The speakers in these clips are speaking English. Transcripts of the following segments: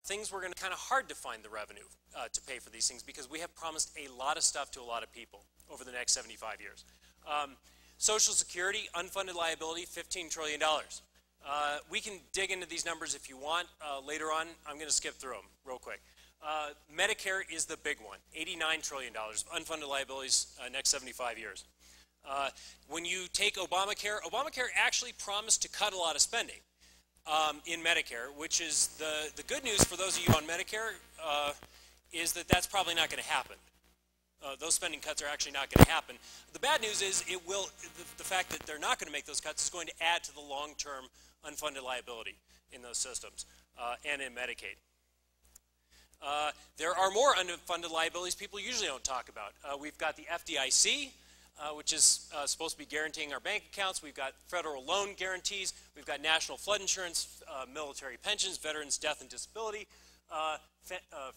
things were going to kind of hard to find the revenue to pay for these things because we have promised a lot of stuff to a lot of people over the next 75 years. Social Security, unfunded liability, $15 trillion. We can dig into these numbers if you want later on. I'm going to skip through them real quick. Medicare is the big one, $89 trillion unfunded liabilities next 75 years. When you take Obamacare, Obamacare actually promised to cut a lot of spending in Medicare, which is the good news for those of you on Medicare is that that's probably not going to happen. Those spending cuts are actually not going to happen. The bad news is it will. The fact that they're not going to make those cuts is going to add to the long-term unfunded liability in those systems and in Medicaid. There are more unfunded liabilities people usually don't talk about. We've got the FDIC, which is supposed to be guaranteeing our bank accounts. We've got federal loan guarantees. We've got national flood insurance, military pensions, veterans' death and disability.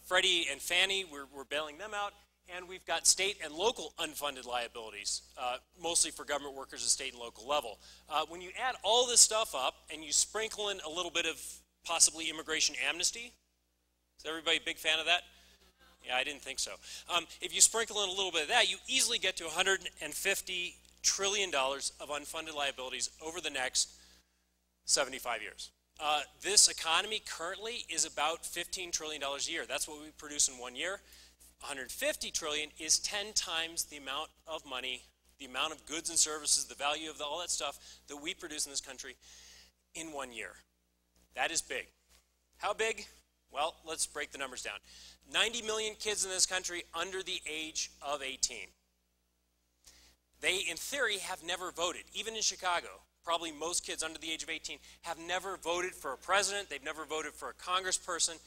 Freddie and Fannie, we're bailing them out. And we've got state and local unfunded liabilities, mostly for government workers at state and local level. When you add all this stuff up and you sprinkle in a little bit of possibly immigration amnesty, is everybody a big fan of that? Yeah, I didn't think so. If you sprinkle in a little bit of that, you easily get to $150 trillion of unfunded liabilities over the next 75 years. This economy currently is about $15 trillion a year. That's what we produce in 1 year. 150 trillion is 10 times the amount of money, the amount of goods and services, the value of all that stuff that we produce in this country in 1 year. That is big. How big? Well, let's break the numbers down. 90 million kids in this country under the age of 18. They, in theory, have never voted. Even in Chicago, probably most kids under the age of 18 have never voted for a president. They've never voted for a congressperson.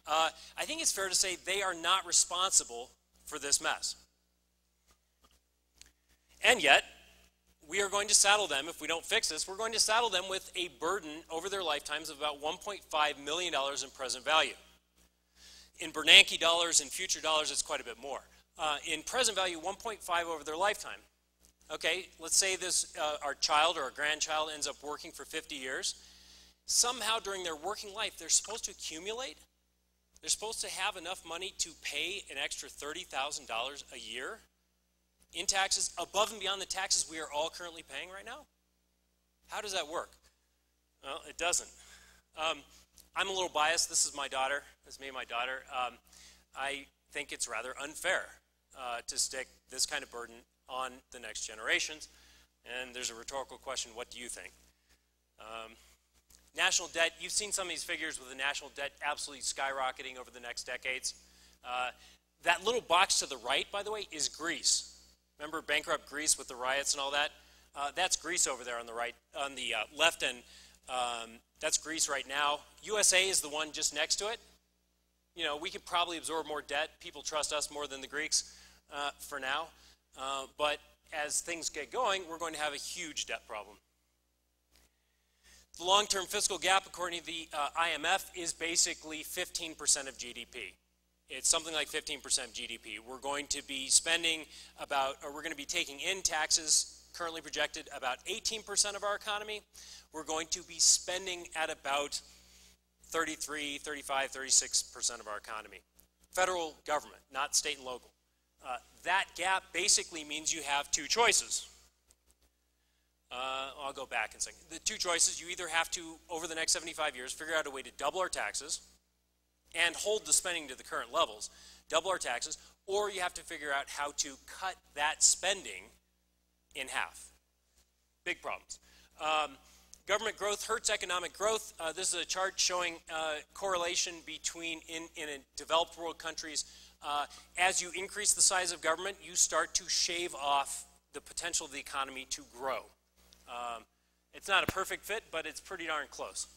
I think it's fair to say they are not responsible for this mess. And yet, we are going to saddle them, if we don't fix this, we're going to saddle them with a burden over their lifetimes of about $1.5 million in present value. In Bernanke dollars and future dollars, it's quite a bit more. In present value, 1.5 over their lifetime. Okay, let's say this, our child or our grandchild ends up working for 50 years. Somehow during their working life, they're supposed to accumulate. They're supposed to have enough money to pay an extra $30,000 a year in taxes above and beyond the taxes we are all currently paying right now? How does that work? Well, it doesn't. I'm a little biased. This is my daughter. This is me and my daughter. I think it's rather unfair to stick this kind of burden on the next generations. And there's a rhetorical question, what do you think? National debt, you've seen some of these figures with the national debt absolutely skyrocketing over the next decades. That little box to the right, by the way, is Greece. Remember bankrupt Greece with the riots and all that? That's Greece over there on the right, on the left, and that's Greece right now. USA is the one just next to it. You know, we could probably absorb more debt. People trust us more than the Greeks for now. But as things get going, we're going to have a huge debt problem. The long-term fiscal gap, according to the IMF, is basically 15% of GDP. It's something like 15% of GDP. We're going to be spending about, or we're going to be taking in taxes, currently projected about 18% of our economy. We're going to be spending at about 33, 35, 36% of our economy. Federal government, not state and local. That gap basically means you have two choices. I'll go back in a second. The two choices, you either have to, over the next 75 years, figure out a way to double our taxes and hold the spending to the current levels, double our taxes, or you have to figure out how to cut that spending in half. Big problems. Government growth hurts economic growth. This is a chart showing correlation between, in developed world countries, as you increase the size of government, you start to shave off the potential of the economy to grow. It's not a perfect fit, but it's pretty darn close.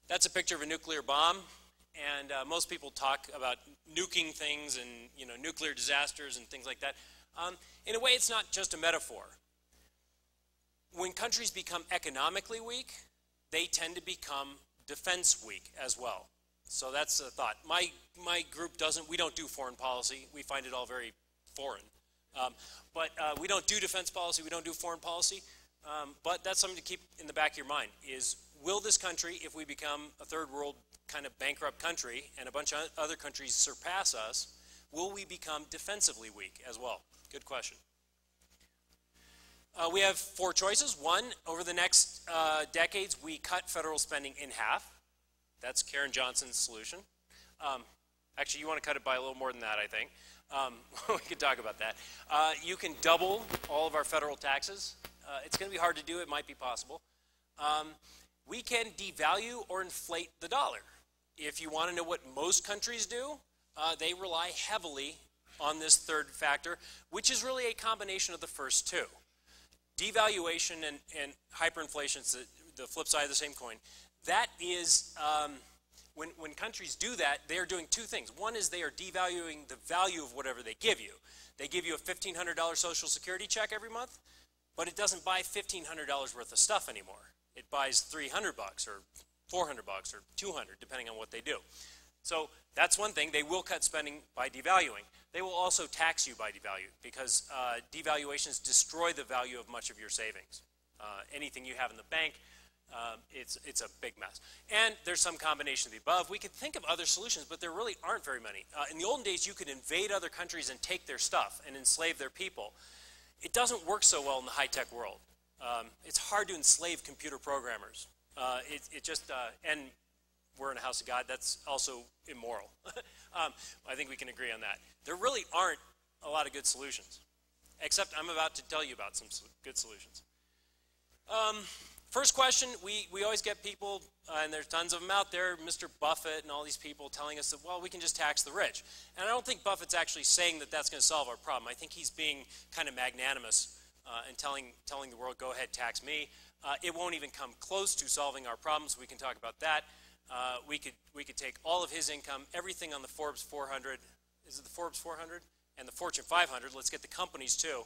That's a picture of a nuclear bomb, and most people talk about nuking things and nuclear disasters and things like that. In a way, it's not just a metaphor. When countries become economically weak, they tend to become defense weak as well. So that's a thought. My group we don't do foreign policy. We find it all very foreign. But we don't do defense policy, we don't do foreign policy. But that's something to keep in the back of your mind, is will this country, if we become a third world kind of bankrupt country and a bunch of other countries surpass us, will we become defensively weak as well? Good question. We have 4 choices. 1, over the next decades, we cut federal spending in half. That's Karen Johnson's solution. Actually, you want to cut it by a little more than that, I think. We could talk about that. You can double all of our federal taxes. It's going to be hard to do. It might be possible. We can devalue or inflate the dollar. If you want to know what most countries do, they rely heavily on this third factor, which is really a combination of the first 2. Devaluation and hyperinflation is the flip side of the same coin. That is, when countries do that, they are doing 2 things. One is they are devaluing the value of whatever they give you. They give you a $1,500 Social Security check every month, but it doesn't buy $1,500 worth of stuff anymore. It buys $300 or $400 or $200, depending on what they do. So that's one thing. They will cut spending by devaluing. They will also tax you by devalue, because devaluations destroy the value of much of your savings. Anything you have in the bank, it's a big mess. And there's some combination of the above. We could think of other solutions, but there really aren't very many. In the olden days, you could invade other countries and take their stuff and enslave their people. It doesn't work so well in the high-tech world. It's hard to enslave computer programmers. And we're in a house of God, that's also immoral. I think we can agree on that. There really aren't a lot of good solutions, except I'm about to tell you about some good solutions. First question, we always get people, and there's tons of them out there, Mr. Buffett and all these people telling us that, well, we can just tax the rich. And I don't think Buffett's actually saying that that's going to solve our problem. I think he's being kind of magnanimous and telling the world, go ahead, tax me. It won't even come close to solving our problems. We can talk about that. We could take all of his income, everything on the Forbes 400, is it the Forbes 400? And the Fortune 500, let's get the companies too.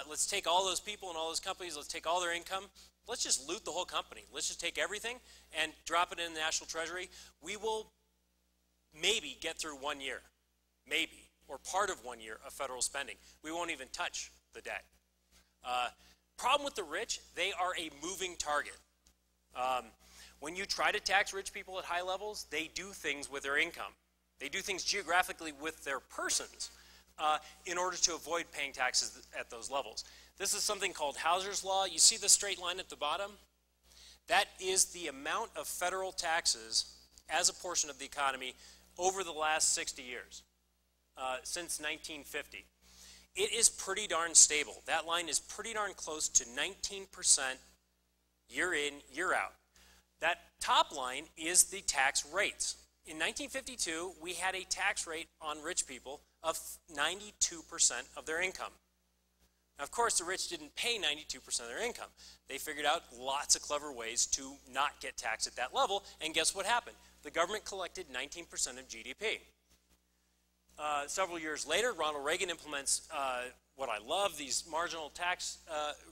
Let's take all those people and all those companies, let's take all their income, let's just loot the whole company. Let's just take everything and drop it in the National Treasury. We will maybe get through 1 year, maybe, or part of 1 year of federal spending. We won't even touch the debt. Problem with the rich, they are a moving target. When you try to tax rich people at high levels, they do things with their income. They do things geographically with their persons in order to avoid paying taxes at those levels. This is something called Hauser's Law. You see the straight line at the bottom? That is the amount of federal taxes as a portion of the economy over the last 60 years, since 1950. It is pretty darn stable. That line is pretty darn close to 19% year in, year out. That top line is the tax rates. In 1952, we had a tax rate on rich people of 92% of their income. Now, of course, the rich didn't pay 92% of their income. They figured out lots of clever ways to not get taxed at that level, and guess what happened? The government collected 19% of GDP. Several years later, Ronald Reagan implements what I love, these marginal tax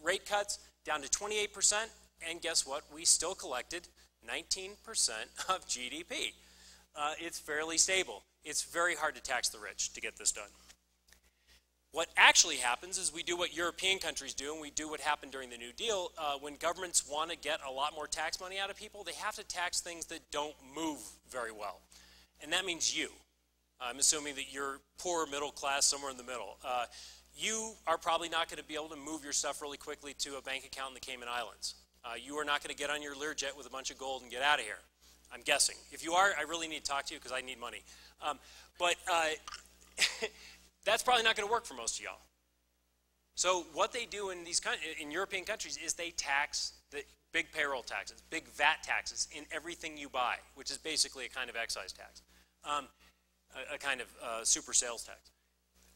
rate cuts down to 28%, and guess what? We still collected 19% of GDP. It's fairly stable. It's very hard to tax the rich to get this done. What actually happens is we do what European countries do, and we do what happened during the New Deal. When governments want to get a lot more tax money out of people, they have to tax things that don't move very well. And that means you. I'm assuming that you're poor, middle class, somewhere in the middle. You are probably not going to be able to move your stuff really quickly to a bank account in the Cayman Islands. You are not going to get on your Learjet with a bunch of gold and get out of here. I'm guessing. If you are, I really need to talk to you because I need money. That's probably not going to work for most of y'all. So what they do in European countries is they tax the big payroll taxes, big VAT taxes in everything you buy, which is basically a kind of excise tax, a kind of super sales tax.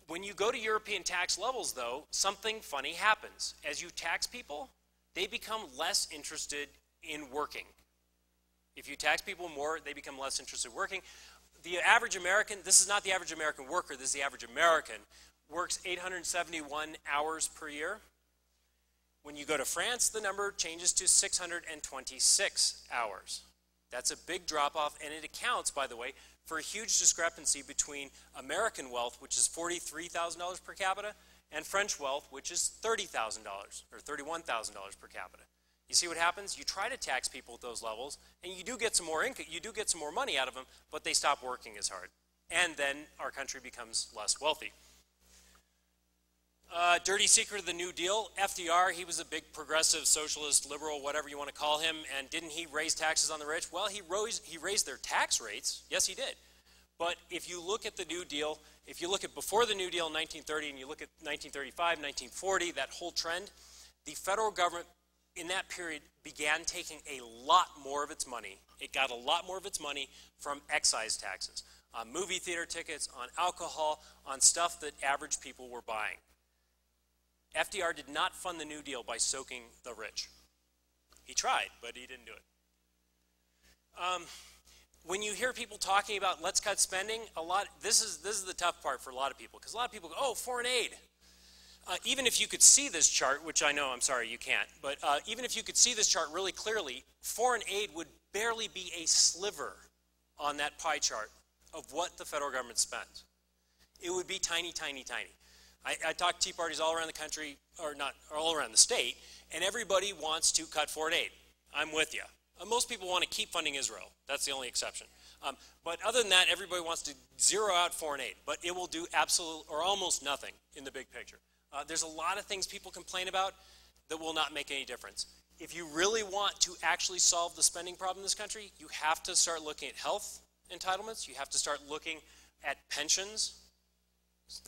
When you go to European tax levels, though, something funny happens. As you tax people, they become less interested in working. If you tax people more, they become less interested in working. The average American, this is not the average American worker, this is the average American, works 871 hours per year. When you go to France, the number changes to 626 hours. That's a big drop-off, and it accounts, by the way, for a huge discrepancy between American wealth, which is $43,000 per capita, and French wealth, which is $30,000 or $31,000 per capita. You see what happens? You try to tax people at those levels, and you do get some more income, you do get some more money out of them, but they stop working as hard. And then our country becomes less wealthy. Dirty secret of the New Deal, FDR, he was a big progressive, socialist, liberal, whatever you want to call him, and didn't he raise taxes on the rich? Well, he raised their tax rates. Yes, he did. But if you look at the New Deal, if you look at before the New Deal in 1930 and you look at 1935, 1940, that whole trend, the federal government in that period began taking a lot more of its money. It got a lot more of its money from excise taxes, on movie theater tickets, on alcohol, on stuff that average people were buying. FDR did not fund the New Deal by soaking the rich. He tried, but he didn't do it. When you hear people talking about let's cut spending, this is the tough part for a lot of people, because a lot of people go, oh, foreign aid. Even if you could see this chart, which I know, I'm sorry, you can't, but even if you could see this chart really clearly, foreign aid would barely be a sliver on that pie chart of what the federal government spends. It would be tiny, tiny, tiny. I talk to Tea Parties all around the country, or not all around the state, and everybody wants to cut foreign aid. I'm with you. Most people want to keep funding Israel. That's the only exception. But other than that, everybody wants to zero out foreign aid, but it will do absolute or almost nothing in the big picture. There's a lot of things people complain about that will not make any difference. If you really want to actually solve the spending problem in this country, you have to start looking at health entitlements. You have to start looking at pensions.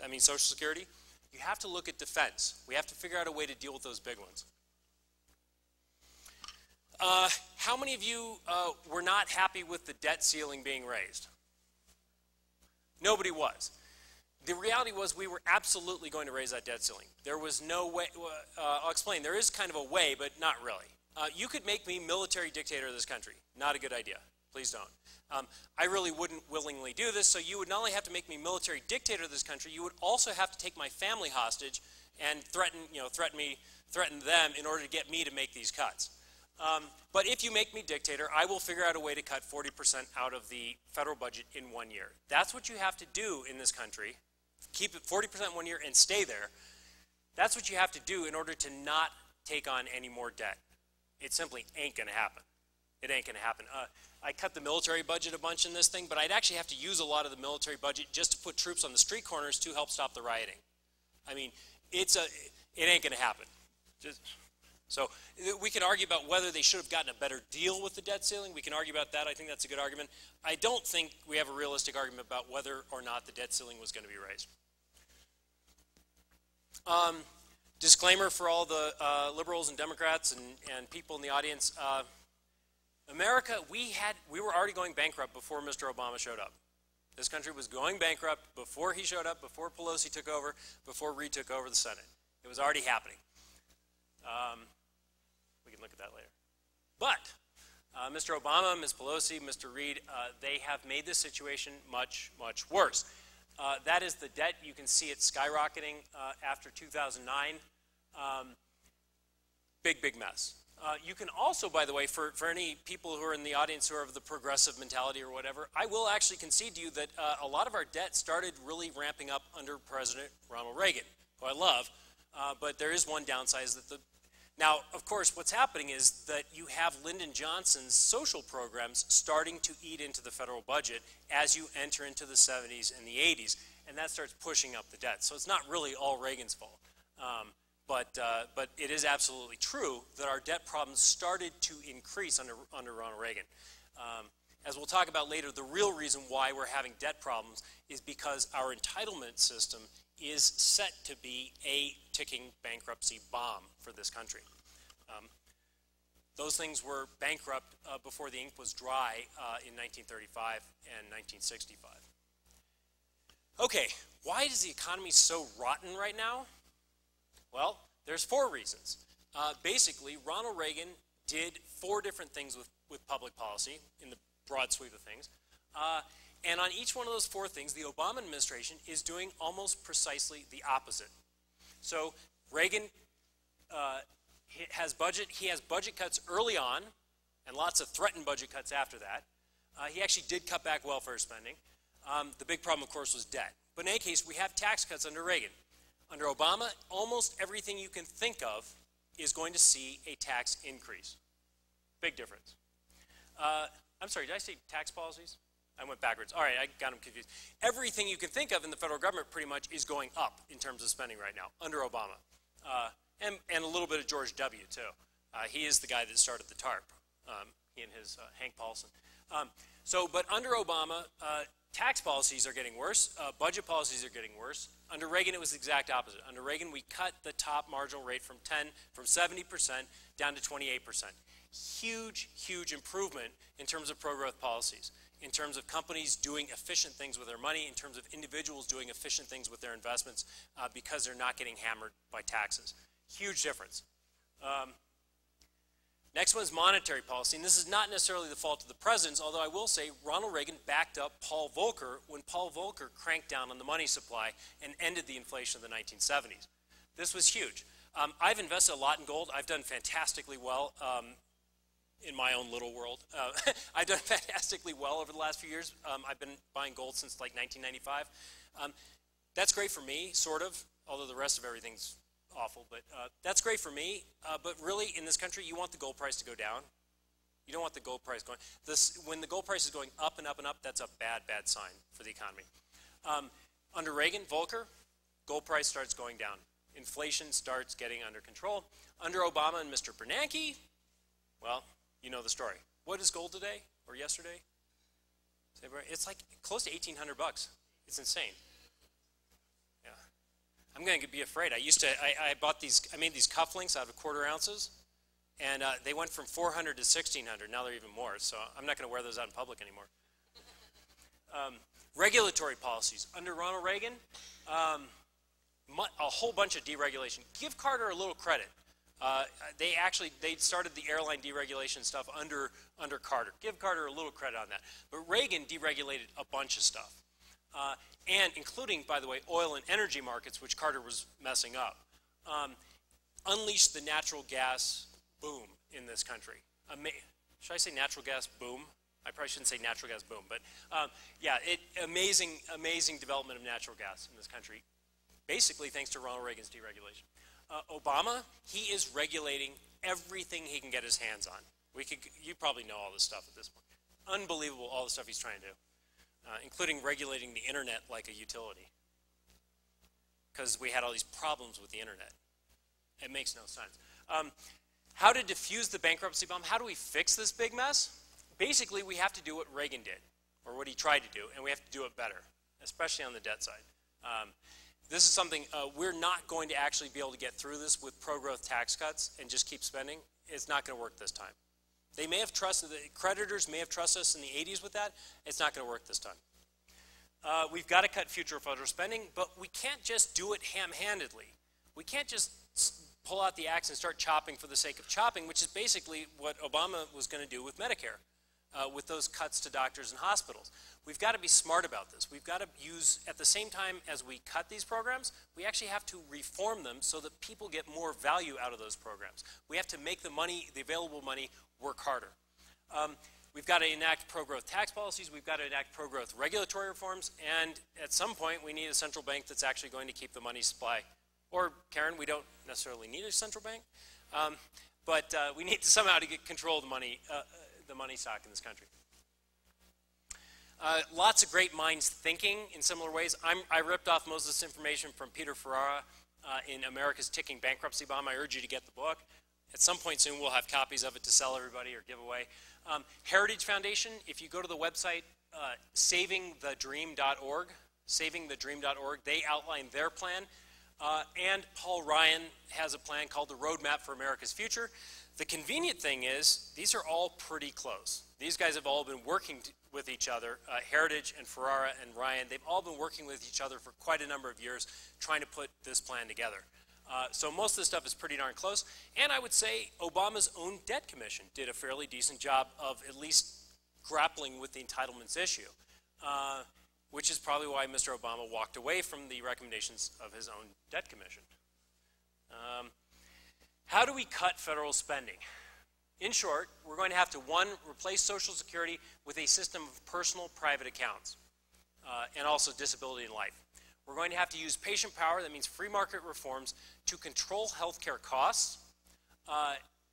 I mean, Social Security. You have to look at defense. We have to figure out a way to deal with those big ones. How many of you were not happy with the debt ceiling being raised? Nobody was. The reality was we were absolutely going to raise that debt ceiling. There was no way. I'll explain. There is kind of a way, but not really. You could make me military dictator of this country. Not a good idea. Please don't. I really wouldn't willingly do this, so you would not only have to make me military dictator of this country, you would also have to take my family hostage and threaten them in order to get me to make these cuts. But if you make me dictator, I will figure out a way to cut 40% out of the federal budget in 1 year. That's what you have to do in this country. Keep it 40% 1 year and stay there. That's what you have to do in order to not take on any more debt. It simply ain't going to happen. It ain't going to happen. I cut the military budget a bunch in this thing, but I'd actually have to use a lot of the military budget just to put troops on the street corners to help stop the rioting. I mean, it ain't going to happen. So we can argue about whether they should have gotten a better deal with the debt ceiling. We can argue about that. I think that's a good argument. I don't think we have a realistic argument about whether or not the debt ceiling was going to be raised. Disclaimer for all the liberals and Democrats and people in the audience. America, we were already going bankrupt before Mr. Obama showed up. This country was going bankrupt before he showed up, before Pelosi took over, before Reid took over the Senate. It was already happening. We can look at that later. But Mr. Obama, Ms. Pelosi, Mr. Reid, they have made this situation much, much worse. That is the debt. You can see it skyrocketing after 2009. Big, big mess. You can also, by the way, for any people who are in the audience who are of the progressive mentality or whatever, I will actually concede to you that a lot of our debt started really ramping up under President Ronald Reagan, who I love, but there is one downside. Is that now, of course, what's happening is that you have Lyndon Johnson's social programs starting to eat into the federal budget as you enter into the 70s and the 80s, and that starts pushing up the debt. So it's not really all Reagan's fault. But it is absolutely true that our debt problems started to increase under Ronald Reagan. As we'll talk about later, the real reason why we're having debt problems is because our entitlement system is set to be a ticking bankruptcy bomb for this country. Those things were bankrupt before the ink was dry in 1935 and 1965. Okay, why is the economy so rotten right now? Well, there's 4 reasons. Basically, Ronald Reagan did 4 different things with public policy in the broad sweep of things. And on each one of those 4 things, the Obama administration is doing almost precisely the opposite. So Reagan has budget cuts early on and lots of threatened budget cuts after that. He actually did cut back welfare spending. The big problem, of course, was debt. But in any case, we have tax cuts under Reagan. Under Obama, almost everything you can think of is going to see a tax increase. Big difference. I'm sorry, did I say tax policies? I went backwards. All right, I got them confused. Everything you can think of in the federal government pretty much is going up in terms of spending right now under Obama. And a little bit of George W. too. He is the guy that started the TARP, he and his Hank Paulson. But under Obama, tax policies are getting worse. Budget policies are getting worse. Under Reagan, it was the exact opposite. Under Reagan, we cut the top marginal rate from 70% down to 28%. Huge, huge improvement in terms of pro-growth policies, in terms of companies doing efficient things with their money, in terms of individuals doing efficient things with their investments because they're not getting hammered by taxes. Huge difference. Next one is monetary policy, and this is not necessarily the fault of the presidents, although I will say Ronald Reagan backed up Paul Volcker when Paul Volcker cranked down on the money supply and ended the inflation of the 1970s. This was huge. I've invested a lot in gold. I've done fantastically well in my own little world. I've done fantastically well over the last few years. I've been buying gold since like 1995. That's great for me, sort of, although the rest of everything's awful. But that's great for me. But really, in this country, you want the gold price to go down. You don't want the gold price going. When the gold price is going up and up and up, that's a bad, bad sign for the economy. Under Reagan, Volcker, gold price starts going down. Inflation starts getting under control. Under Obama and Mr. Bernanke, well, you know the story. What is gold today or yesterday? It's like close to $1,800. It's insane. Yeah, I'm going to be afraid. I made these cufflinks out of 1/4 ounces, and they went from $400 to $1,600. Now they're even more. So I'm not going to wear those out in public anymore. Regulatory policies under Ronald Reagan, a whole bunch of deregulation. Give Carter a little credit. They started the airline deregulation stuff under Carter. Give Carter a little credit on that. But Reagan deregulated a bunch of stuff, and including, by the way, oil and energy markets, which Carter was messing up. Unleashed the natural gas boom in this country. Should I say natural gas boom? I probably shouldn't say natural gas boom, but yeah, amazing development of natural gas in this country, basically thanks to Ronald Reagan's deregulation. Obama, he is regulating everything he can get his hands on. You probably know all this stuff at this point. Unbelievable, all the stuff he's trying to do, including regulating the internet like a utility, because we had all these problems with the internet. It makes no sense. How to defuse the bankruptcy bomb? How do we fix this big mess? Basically, we have to do what Reagan did, or what he tried to do, and we have to do it better, especially on the debt side. This is something we're not going to actually be able to get through this with pro-growth tax cuts and just keep spending. It's not going to work this time. They may have trusted, the creditors may have trusted us in the 80s with that. It's not going to work this time. We've got to cut future federal spending, but we can't just do it ham-handedly. We can't just pull out the axe and start chopping for the sake of chopping, which is basically what Obama was going to do with Medicare. With those cuts to doctors and hospitals. We've got to be smart about this. We've got to use, at the same time as we cut these programs, we actually have to reform them so that people get more value out of those programs. We have to make the available money, work harder. We've got to enact pro-growth tax policies. We've got to enact pro-growth regulatory reforms. And at some point, we need a central bank that's actually going to keep the money supply. Or, Karen, we don't necessarily need a central bank, but we need to somehow to get control of the money stock in this country. Lots of great minds thinking in similar ways. I ripped off most of this information from Peter Ferrara in America's Ticking Bankruptcy Bomb. I urge you to get the book. At some point soon, we'll have copies of it to sell everybody or give away. Heritage Foundation, if you go to the website savingthedream.org, they outline their plan. And Paul Ryan has a plan called the Roadmap for America's Future. The convenient thing is, these are all pretty close. These guys have all been working with each other, Heritage and Ferrara and Ryan, they've all been working with each other for quite a number of years trying to put this plan together. So most of this stuff is pretty darn close. And I would say Obama's own debt commission did a fairly decent job of at least grappling with the entitlements issue, which is probably why Mr. Obama walked away from the recommendations of his own debt commission. How do we cut federal spending? In short, we're going to have to, one, replace Social Security with a system of personal private accounts and also disability and life. We're going to have to use patient power, that means free market reforms, to control health care costs,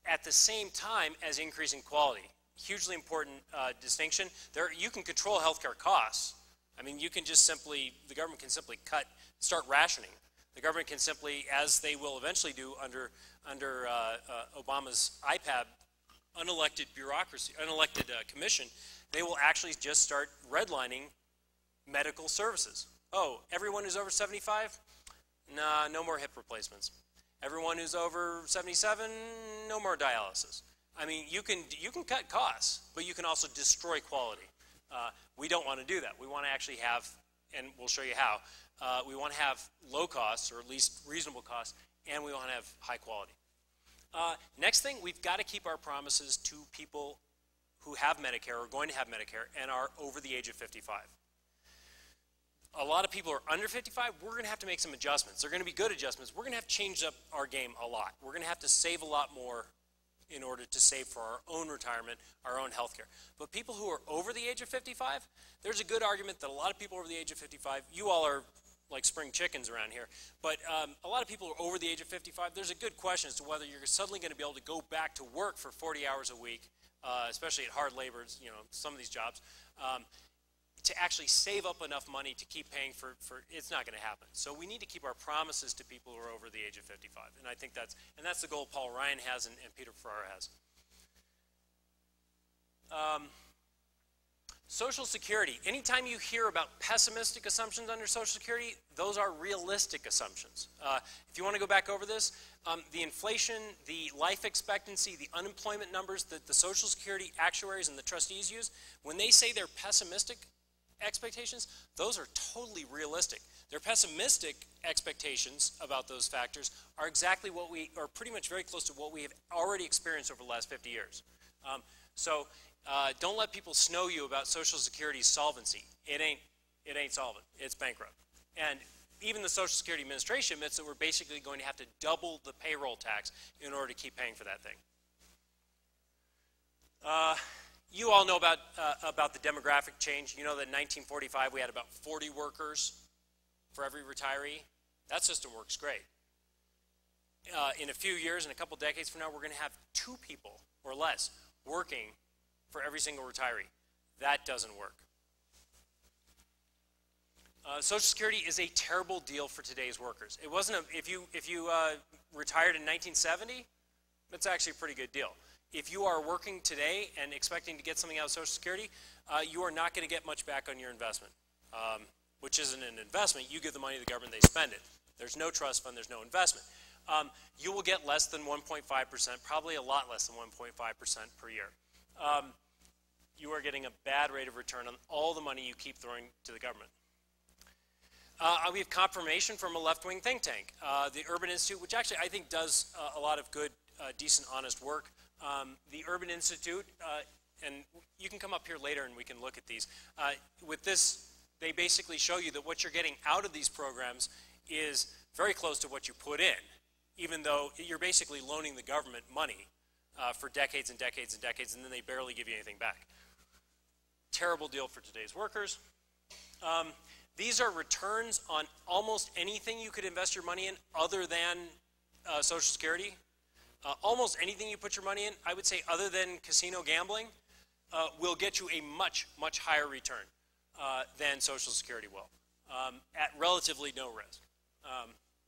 at the same time as increasing quality. Hugely important distinction. You can control healthcare costs. I mean, you can just simply, the government can simply start rationing. The government can simply, as they will eventually do under Obama's IPAB, unelected bureaucracy, unelected commission, they will actually just start redlining medical services. Oh, everyone who's over 75? Nah, no more hip replacements. Everyone who's over 77, no more dialysis. I mean, you can cut costs, but you can also destroy quality. We don't want to do that. We want to actually have, and we'll show you how, we want to have low costs, or at least reasonable costs, and we want to have high quality. Next thing, we've got to keep our promises to people who have Medicare or going to have Medicare and are over the age of 55. A lot of people are under 55. We're going to have to make some adjustments. They're going to be good adjustments. We're going to have to change up our game a lot. We're going to have to save a lot more in order to save for our own retirement, our own health care. But people who are over the age of 55, there's a good argument that a lot of people over the age of 55, you all are like spring chickens around here, but a lot of people are over the age of 55. There's a good question as to whether you're suddenly going to be able to go back to work for 40 hours a week, especially at hard labor, some of these jobs, to actually save up enough money to keep paying for it's not going to happen. So we need to keep our promises to people who are over the age of 55. And I think that's the goal Paul Ryan has and Peter Ferrara has. Social Security. Anytime you hear about pessimistic assumptions under Social Security, those are realistic assumptions. If you want to go back over this, the inflation, the life expectancy, the unemployment numbers that the Social Security actuaries and the trustees use, when they say they're pessimistic expectations, those are totally realistic. Their pessimistic expectations about those factors are exactly what we are pretty much very close to what we have already experienced over the last 50 years. Don't let people snow you about Social Security's solvency. It ain't solvent. It's bankrupt. And even the Social Security Administration admits that we're basically going to have to double the payroll tax in order to keep paying for that thing. You all know about the demographic change. You know that in 1945 we had about 40 workers for every retiree. That system works great. In a few years, in a couple decades from now, we're going to have 2 people or less working for every single retiree. That doesn't work. Social Security is a terrible deal for today's workers. It wasn't if you retired in 1970, that's actually a pretty good deal. If you are working today and expecting to get something out of Social Security, you are not going to get much back on your investment, which isn't an investment. You give the money to the government, they spend it. There's no trust fund, there's no investment. You will get less than 1.5%, probably a lot less than 1.5% per year. You are getting a bad rate of return on all the money you keep throwing to the government. We have confirmation from a left-wing think tank, the Urban Institute, which actually I think does a lot of good, decent, honest work. The Urban Institute, and you can come up here later and we can look at these. With this, they basically show you that what you're getting out of these programs is very close to what you put in, even though you're basically loaning the government money for decades and decades and decades, and then they barely give you anything back. Terrible deal for today's workers. These are returns on almost anything you could invest your money in other than Social Security. Almost anything you put your money in, I would say other than casino gambling, will get you a much, much higher return than Social Security will, at relatively no risk.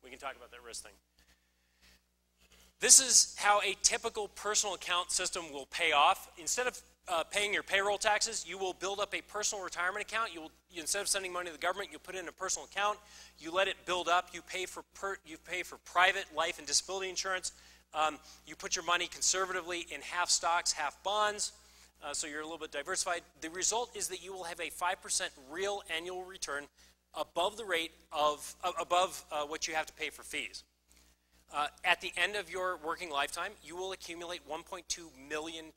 We can talk about that risk thing. This is how a typical personal account system will pay off. Instead of paying your payroll taxes, you will build up a personal retirement account. Instead of sending money to the government, you put it in a personal account. You let it build up. You pay for private life and disability insurance. You put your money conservatively in half stocks, half bonds, so you're a little bit diversified. The result is that you will have a 5% real annual return above the rate of what you have to pay for fees. At the end of your working lifetime, you will accumulate $1.2 million.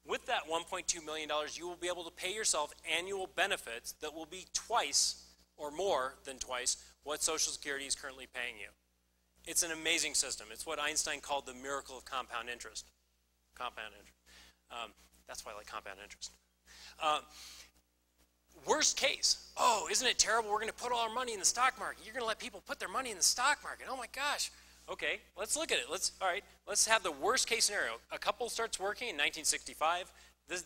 With that $1.2 million, you will be able to pay yourself annual benefits that will be twice or more than twice what Social Security is currently paying you. It's an amazing system. It's what Einstein called the miracle of compound interest. Compound interest. That's why I like compound interest. Worst case, oh, isn't it terrible? We're going to put all our money in the stock market. You're going to let people put their money in the stock market. Oh my gosh. Okay, let's look at it. All right, let's have the worst case scenario. A couple starts working in 1965.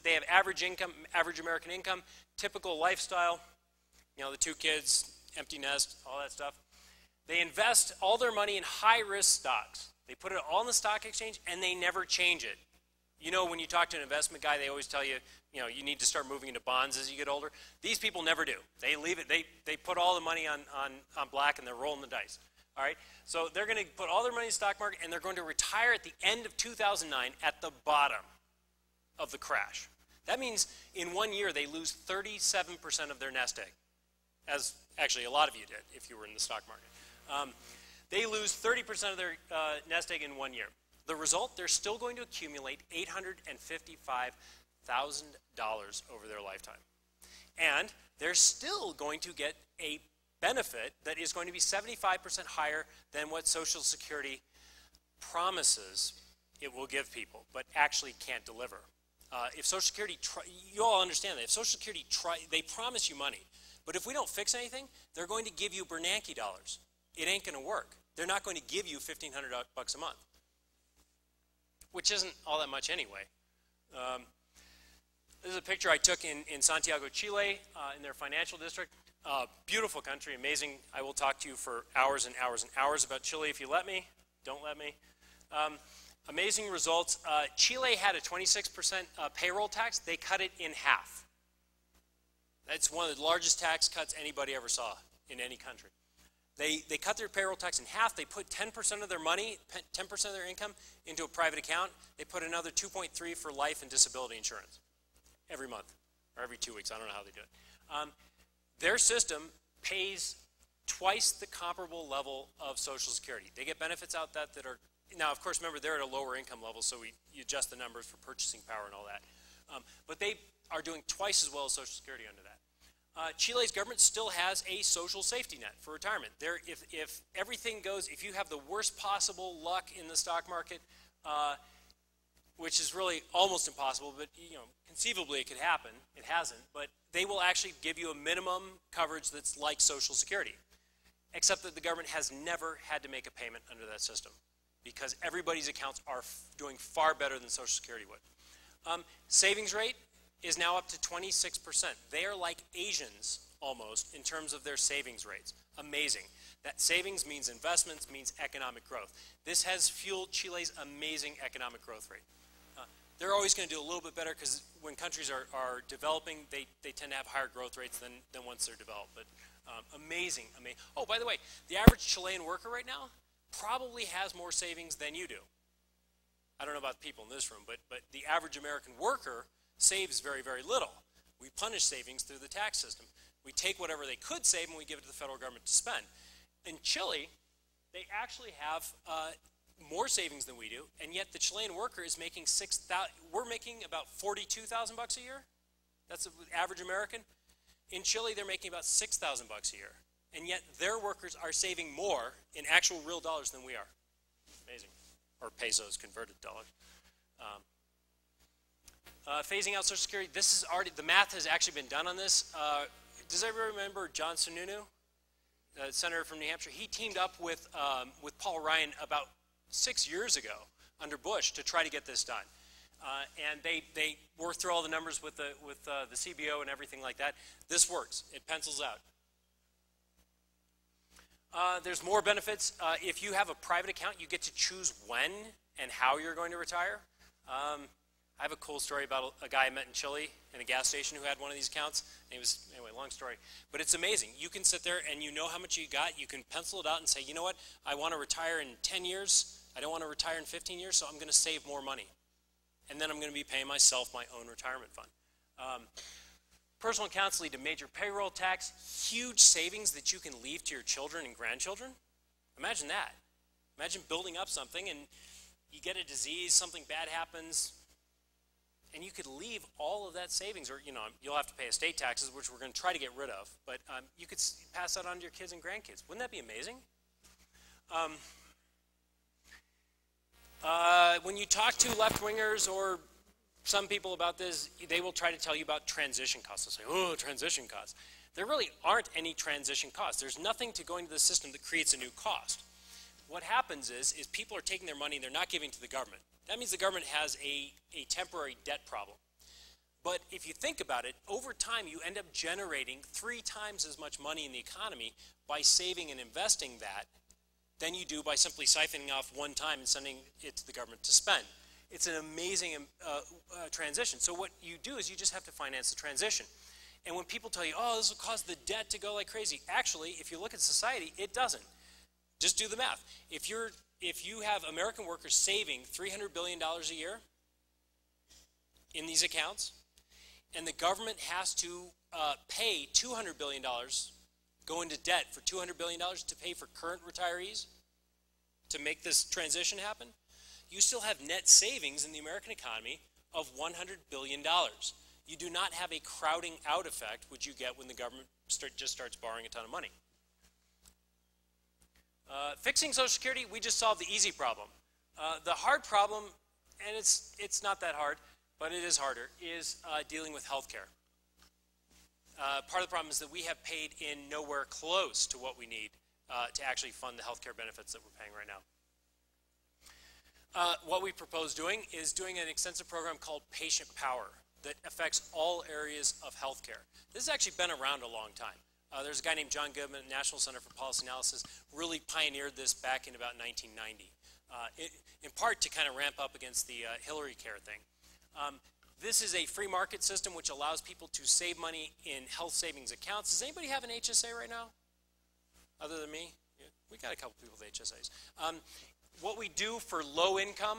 They have average income, average American income, typical lifestyle, you know, the 2 kids, empty nest, all that stuff. They invest all their money in high-risk stocks. They put it all in the stock exchange, and they never change it. You know, when you talk to an investment guy, they always tell you, you know, you need to start moving into bonds as you get older. These people never do. They leave it. They put all the money on black, and they're rolling the dice. All right? So they're going to put all their money in the stock market, and they're going to retire at the end of 2009 at the bottom of the crash. That means in 1 year, they lose 37% of their nest egg, as actually a lot of you did if you were in the stock market. They lose 30% of their nest egg in 1 year. The result, they're still going to accumulate $855,000 over their lifetime. And they're still going to get a benefit that is going to be 75% higher than what Social Security promises it will give people, but actually can't deliver. If Social Security, you all understand that. If Social Security, they promise you money, but if we don't fix anything, they're going to give you Bernanke dollars. It ain't going to work. They're not going to give you $1,500 a month, which isn't all that much anyway. This is a picture I took in Santiago, Chile, in their financial district. Beautiful country, amazing. I will talk to you for hours and hours and hours about Chile if you let me. Don't let me. Amazing results. Chile had a 26% payroll tax. They cut it in half. That's one of the largest tax cuts anybody ever saw in any country. They cut their payroll tax in half. They put 10% of their money, 10% of their income into a private account. They put another 2.3 for life and disability insurance every month or every 2 weeks. I don't know how they do it. Their system pays twice the comparable level of Social Security. They get benefits out that are, now of course remember they're at a lower income level, so you adjust the numbers for purchasing power and all that. But they are doing twice as well as Social Security under that. Chile's government still has a social safety net for retirement. If everything goes, if you have the worst possible luck in the stock market, which is really almost impossible, but you know, conceivably it could happen. It hasn't, but they will actually give you a minimum coverage that's like Social Security, except that the government has never had to make a payment under that system because everybody's accounts are doing far better than Social Security would. Savings rate is now up to 26%. They are like Asians almost in terms of their savings rates. Amazing. That savings means investments, means economic growth. This has fueled Chile's amazing economic growth rate. They're always going to do a little bit better because when countries are developing, they tend to have higher growth rates than once they're developed. But amazing. Oh, by the way, the average Chilean worker right now probably has more savings than you do. I don't know about the people in this room, but the average American worker saves very, very little. We punish savings through the tax system. We take whatever they could save and we give it to the federal government to spend. In Chile, they actually have more savings than we do, and yet the Chilean worker is making we're making about $42,000 a year. That's the average American. In Chile, they're making about $6,000 a year, and yet their workers are saving more in actual real dollars than we are. Amazing. Or pesos converted dollars. Phasing out Social Security. This is already, the math has actually been done on this. Does everybody remember John Sununu, senator from New Hampshire? He teamed up with Paul Ryan about 6 years ago under Bush to try to get this done. And they worked through all the numbers with the CBO and everything like that. This works. It pencils out. There's more benefits. If you have a private account, you get to choose when and how you're going to retire. I have a cool story about a guy I met in Chile in a gas station who had one of these accounts. And anyway, long story. But it's amazing. You can sit there and you know how much you got. You can pencil it out and say, you know what, I want to retire in 10 years. I don't want to retire in 15 years, so I'm going to save more money. And then I'm going to be paying myself my own retirement fund. Personal accounts lead to major payroll tax, huge savings that you can leave to your children and grandchildren. Imagine that. Imagine building up something and you get a disease, something bad happens, and you could leave all of that savings, or you'll have to pay estate taxes, which we're going to try to get rid of, but you could pass that on to your kids and grandkids. Wouldn't that be amazing? When you talk to left-wingers or some people about this, they will try to tell you about transition costs. They'll say, oh, transition costs. There really aren't any transition costs. There's nothing to go into the system that creates a new cost. what happens is people are taking their money and they're not giving to the government. That means the government has a temporary debt problem. But if you think about it, over time you end up generating 3 times as much money in the economy by saving and investing that than you do by simply siphoning off one time and sending it to the government to spend. It's an amazing transition. So what you do is you just have to finance the transition. And when people tell you, oh, this will cause the debt to go like crazy, actually, if you look at society, it doesn't. Just do the math. If you have American workers saving $300 billion a year in these accounts, and the government has to pay $200 billion, go into debt for $200 billion to pay for current retirees to make this transition happen, you still have net savings in the American economy of $100 billion. You do not have a crowding out effect, which you get when the government just starts borrowing a ton of money. Fixing Social Security, we just solved the easy problem. The hard problem, and it's not that hard, but it is harder, is dealing with health care. Part of the problem is that we have paid in nowhere close to what we need to actually fund the health care benefits that we're paying right now. What we propose doing is doing an extensive program called Patient Power that affects all areas of health care. This has actually been around a long time. There's a guy named John Goodman at National Center for Policy Analysis, really pioneered this back in about 1990, in part to kind of ramp up against the Hillary Care thing. This is a free market system which allows people to save money in health savings accounts. Does anybody have an HSA right now? Other than me? Yeah, we got a couple people with HSAs. What we do for low-income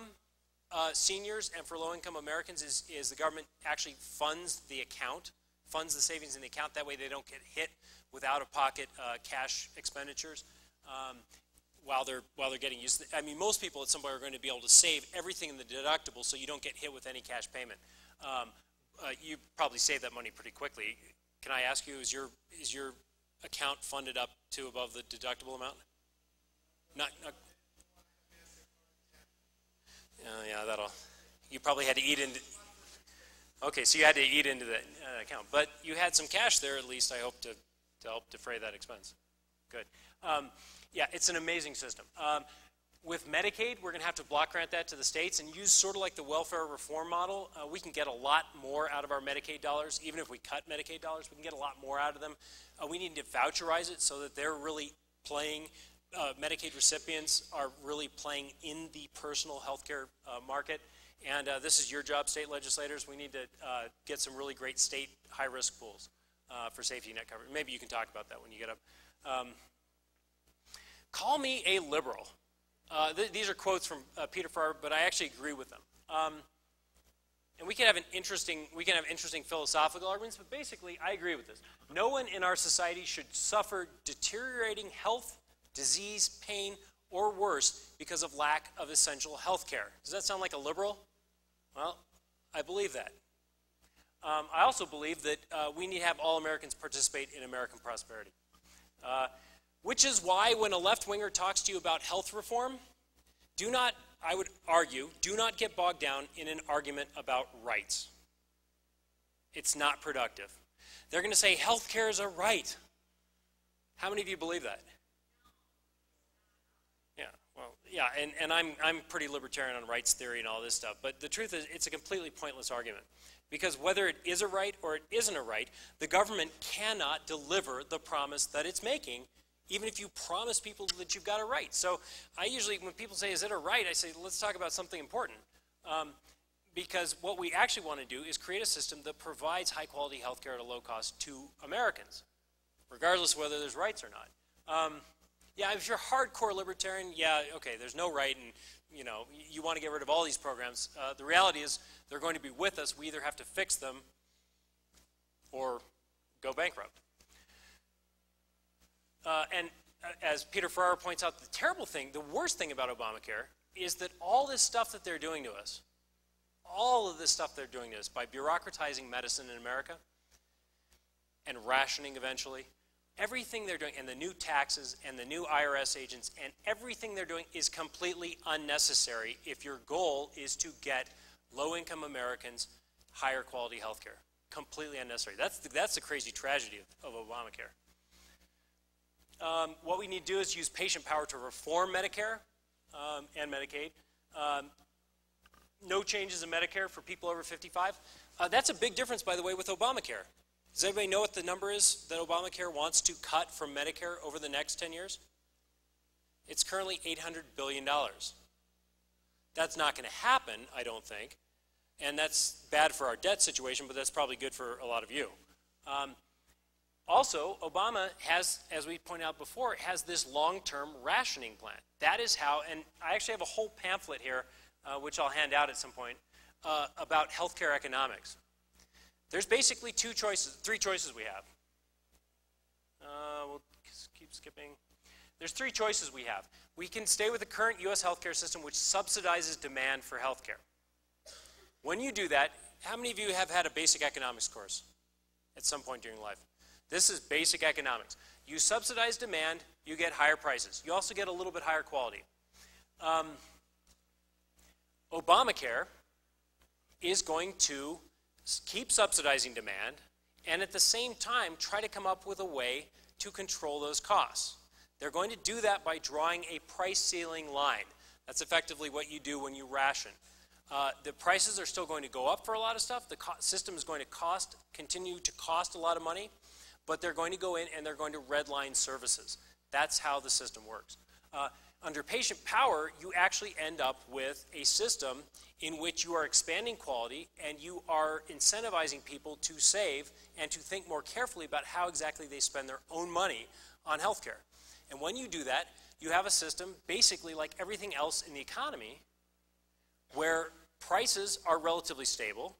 seniors and for low-income Americans is the government actually funds the account, funds the savings in the account. That way they don't get hit with out-of-pocket cash expenditures while they're getting used. I mean, most people at some point are going to be able to save everything in the deductible so you don't get hit with any cash payment. You probably save that money pretty quickly. Can I ask you, is your account funded up to above the deductible amount? Not yeah, that'll. You probably had to eat into. Okay, so you had to eat into that account, but you had some cash there at least. I hope to help defray that expense. Good. Yeah, it's an amazing system. With Medicaid, we're going to have to block grant that to the states and use sort of like the welfare reform model. We can get a lot more out of our Medicaid dollars. Even if we cut Medicaid dollars, we can get a lot more out of them. We need to voucherize it so that they're really playing. Medicaid recipients are really playing in the personal health care market. And this is your job, state legislators. We need to get some really great state high-risk pools for safety net coverage. Maybe you can talk about that when you get up. Call me a liberal. These are quotes from Peter Farber, but I actually agree with them. And we can have interesting philosophical arguments, but basically I agree with this. No one in our society should suffer deteriorating health, disease, pain, or worse because of lack of essential health care. Does that sound like a liberal? Well, I believe that. I also believe that we need to have all Americans participate in American prosperity. Which is why when a left-winger talks to you about health reform, do not, I would argue, do not get bogged down in an argument about rights. It's not productive. They're going to say health care is a right. How many of you believe that? Yeah, well, yeah, and I'm pretty libertarian on rights theory and all this stuff, but the truth is it's a completely pointless argument. Because whether it is a right or it isn't a right, the government cannot deliver the promise that it's making, even if you promise people that you've got a right. So I usually, when people say, is it a right, I say, let's talk about something important. Because what we actually want to do is create a system that provides high-quality health care at a low cost to Americans, regardless of whether there's rights or not. Yeah, if you're hardcore libertarian, yeah, okay, there's no right, and you want to get rid of all these programs. The reality is they're going to be with us. We either have to fix them or go bankrupt. And as Peter Farrar points out, the terrible thing, the worst thing about Obamacare is that all this stuff that they're doing to us, all of this stuff they're doing to us by bureaucratizing medicine in America and rationing eventually, everything they're doing, and the new taxes and the new IRS agents and everything they're doing is completely unnecessary if your goal is to get low-income Americans higher quality health care. Completely unnecessary. That's the crazy tragedy of Obamacare. What we need to do is use patient power to reform Medicare and Medicaid. No changes in Medicare for people over 55. That's a big difference, by the way, with Obamacare. Does everybody know what the number is that Obamacare wants to cut from Medicare over the next 10 years? It's currently $800 billion. That's not going to happen, I don't think. And that's bad for our debt situation, but that's probably good for a lot of you. Also, Obama has, as we pointed out before, has this long-term rationing plan. That is how, and I actually have a whole pamphlet here, which I'll hand out at some point, about healthcare economics. There's basically three choices we have. We'll keep skipping. There's three choices we have. We can stay with the current U.S. healthcare system, which subsidizes demand for healthcare. When you do that, how many of you have had a basic economics course at some point during life? This is basic economics. You subsidize demand, you get higher prices. You also get a little bit higher quality. Obamacare is going to keep subsidizing demand and at the same time try to come up with a way to control those costs. They're going to do that by drawing a price ceiling line. That's effectively what you do when you ration. The prices are still going to go up for a lot of stuff. The system is going to continue to cost a lot of money, but they're going to go in and they're going to redline services. That's how the system works. Under patient power, you actually end up with a system in which you are expanding quality and you are incentivizing people to save and to think more carefully about how exactly they spend their own money on healthcare. And when you do that, you have a system basically like everything else in the economy where prices are relatively stable.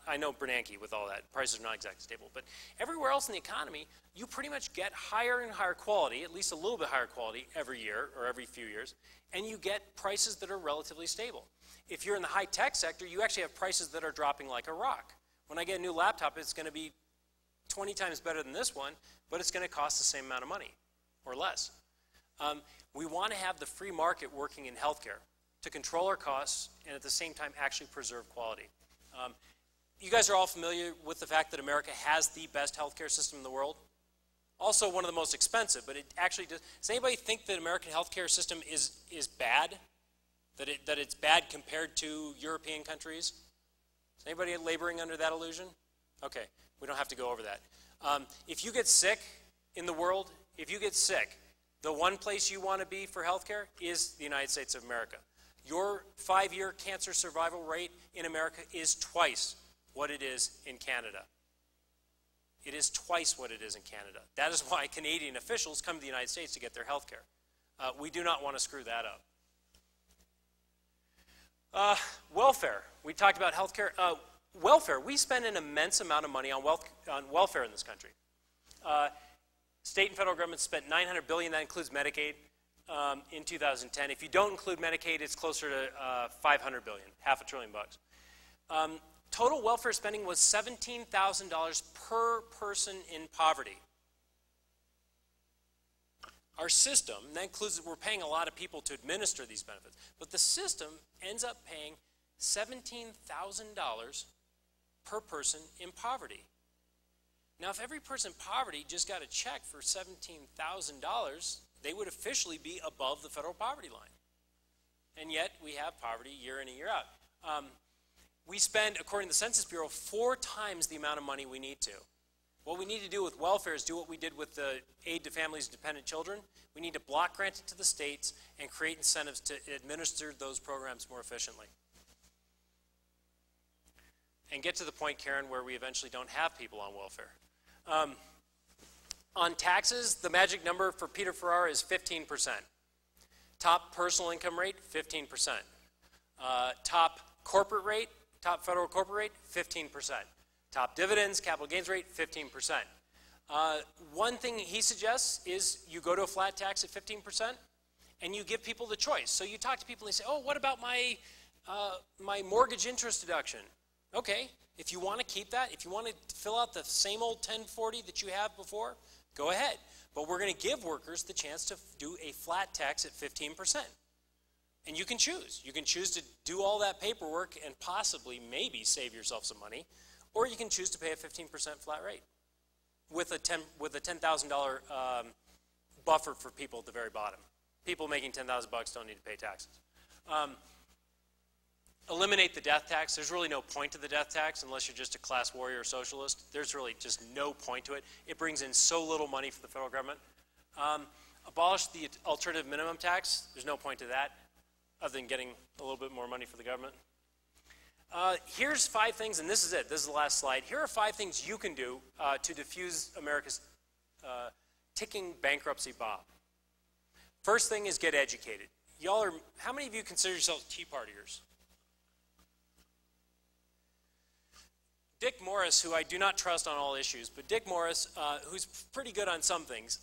I know Bernanke with all that, prices are not exactly stable, but everywhere else in the economy, you pretty much get higher and higher quality, at least a little bit higher quality every year or every few years, and you get prices that are relatively stable. If you're in the high-tech sector, you actually have prices that are dropping like a rock. When I get a new laptop, it's going to be 20 times better than this one, but it's going to cost the same amount of money or less. We want to have the free market working in healthcare to control our costs and at the same time actually preserve quality. You guys are all familiar with the fact that America has the best healthcare system in the world. Also one of the most expensive, but it actually does. Does anybody think that American healthcare system is bad? That it's bad compared to European countries? Is anybody laboring under that illusion? Okay, we don't have to go over that. If you get sick in the world, if you get sick, the one place you want to be for healthcare is the United States of America. Your 5-year cancer survival rate in America is twice what it is in Canada. It is twice what it is in Canada. That is why Canadian officials come to the United States to get their health care. We do not want to screw that up. Welfare. We talked about health care. Welfare. We spend an immense amount of money on welfare in this country. State and federal governments spent $900 billion. That includes Medicaid in 2010. If you don't include Medicaid, it's closer to $500 billion, $500 billion. Total welfare spending was $17,000 per person in poverty. Our system, and that includes that we're paying a lot of people to administer these benefits, but the system ends up paying $17,000 per person in poverty. Now, if every person in poverty just got a check for $17,000, they would officially be above the federal poverty line. And yet, we have poverty year in and year out. We spend, according to the Census Bureau, 4 times the amount of money we need to. What we need to do with welfare is do what we did with the aid to families and dependent children. We need to block grant it to the states and create incentives to administer those programs more efficiently. And get to the point, Karen, where we eventually don't have people on welfare. On taxes, the magic number for Peter Ferrara is 15%. Top personal income rate, 15%. Top corporate rate, top federal corporate rate, 15%. Top dividends, capital gains rate, 15%. One thing he suggests is you go to a flat tax at 15% and you give people the choice. So you talk to people and they say, oh, what about my mortgage interest deduction? Okay, if you want to keep that, if you want to fill out the same old 1040 that you have before, go ahead. But we're going to give workers the chance to do a flat tax at 15%. And you can choose. You can choose to do all that paperwork and possibly, maybe, save yourself some money. Or you can choose to pay a 15% flat rate with a $10,000 buffer for people at the very bottom. People making 10,000 bucks don't need to pay taxes. Eliminate the death tax. There's really no point to the death tax unless you're just a class warrior or socialist. There's really just no point to it. It brings in so little money for the federal government. Abolish the alternative minimum tax. There's no point to that other than getting a little bit more money for the government. Here's 5 things, and this is it. This is the last slide. Here are 5 things you can do to defuse America's ticking bankruptcy bomb. First thing is get educated. Y'all are, how many of you consider yourselves Tea Partiers? Dick Morris, who I do not trust on all issues, but Dick Morris, who's pretty good on some things,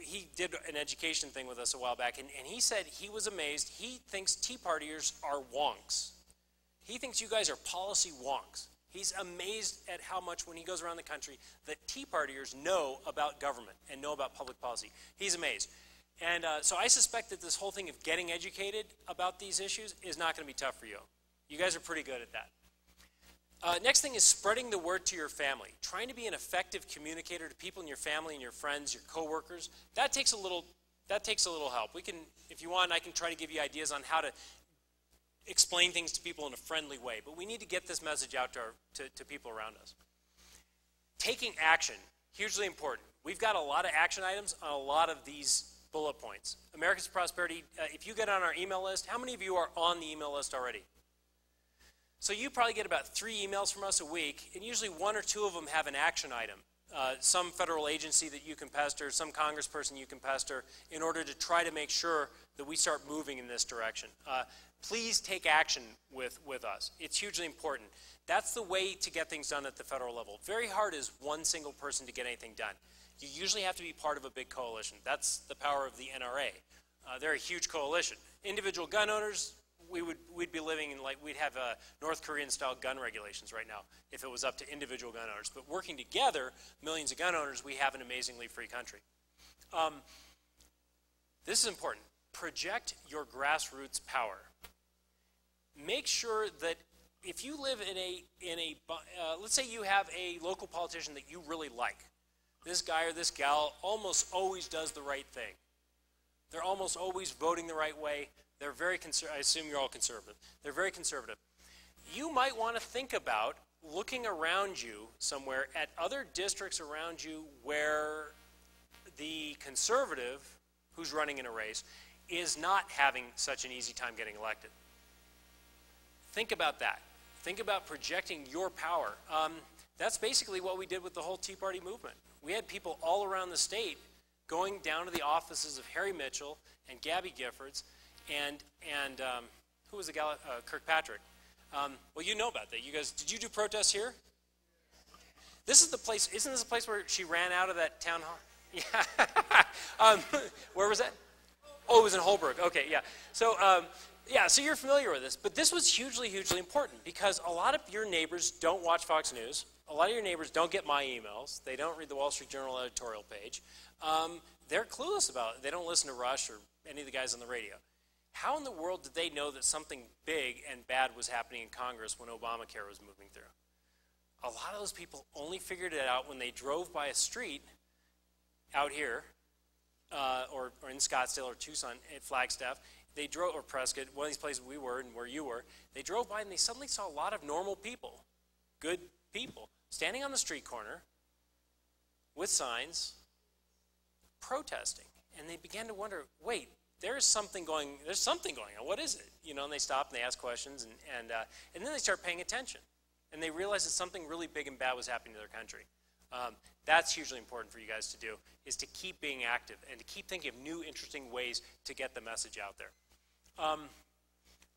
he did an education thing with us a while back, and he said he was amazed. He thinks Tea Partiers are wonks. He thinks you guys are policy wonks. He's amazed at how much, when he goes around the country, that Tea Partiers know about government and know about public policy. He's amazed. And so I suspect that this whole thing of getting educated about these issues is not going to be tough for you. You guys are pretty good at that. Next thing is spreading the word to your family. Trying to be an effective communicator to people in your family and your friends, your coworkers. That takes a little help. We can, if you want, I can try to give you ideas on how to explain things to people in a friendly way. But we need to get this message out to people around us. Taking action, hugely important. We've got a lot of action items on a lot of these bullet points. America's Prosperity, if you get on our email list, how many of you are on the email list already? So you probably get about 3 emails from us a week, and usually 1 or 2 of them have an action item. Some federal agency that you can pester, some congressperson you can pester, in order to try to make sure that we start moving in this direction. Please take action with us. It's hugely important. That's the way to get things done at the federal level. Very hard is one single person to get anything done. You usually have to be part of a big coalition. That's the power of the NRA. They're a huge coalition. Individual gun owners, we'd be living in, like, we'd have North Korean style gun regulations right now if it was up to individual gun owners. But working together, millions of gun owners, we have an amazingly free country. This is important. Project your grassroots power. Make sure that if you live in a let's say you have a local politician that you really like. This guy or this gal almost always does the right thing. They're almost always voting the right way. They're very conservative. I assume you're all conservative. They're very conservative. You might want to think about looking around you somewhere at other districts around you where the conservative who's running in a race is not having such an easy time getting elected. Think about that. Think about projecting your power. That's basically what we did with the whole Tea Party movement. We had people all around the state going down to the offices of Harry Mitchell and Gabby Giffords and who was the gal? Kirkpatrick. Well, you know about that. You guys, did you do protests here? This is the place. Isn't this the place where she ran out of that town hall? Yeah. Where was that? Oh, it was in Holbrook. Okay, yeah. So, so you're familiar with this. But this was hugely, hugely important because a lot of your neighbors don't watch Fox News. A lot of your neighbors don't get my emails. They don't read the Wall Street Journal editorial page. They're clueless about it. They don't listen to Rush or any of the guys on the radio. How in the world did they know that something big and bad was happening in Congress when Obamacare was moving through? A lot of those people only figured it out when they drove by a street out here, or in Scottsdale or Tucson at Flagstaff. They drove, or Prescott, one of these places we were and where you were. They drove by and they suddenly saw a lot of normal people, good people, standing on the street corner with signs, protesting. And they began to wonder, wait, there's something going on. What is it? You know, and they stop and they ask questions, and then they start paying attention. And they realize that something really big and bad was happening to their country. That's hugely important for you guys to do, is to keep being active and to keep thinking of new, interesting ways to get the message out there.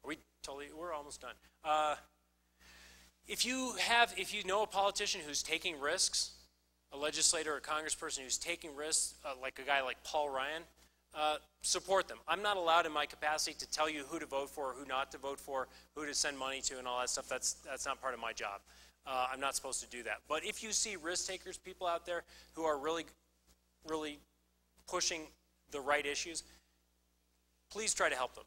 We're almost done. If you know a politician who's taking risks, a legislator or a congressperson who's taking risks, like a guy like Paul Ryan, support them. I'm not allowed in my capacity to tell you who to vote for, who not to vote for, who to send money to, and all that stuff. That's not part of my job. I'm not supposed to do that. But if you see risk takers, people out there who are really, really pushing the right issues, please try to help them.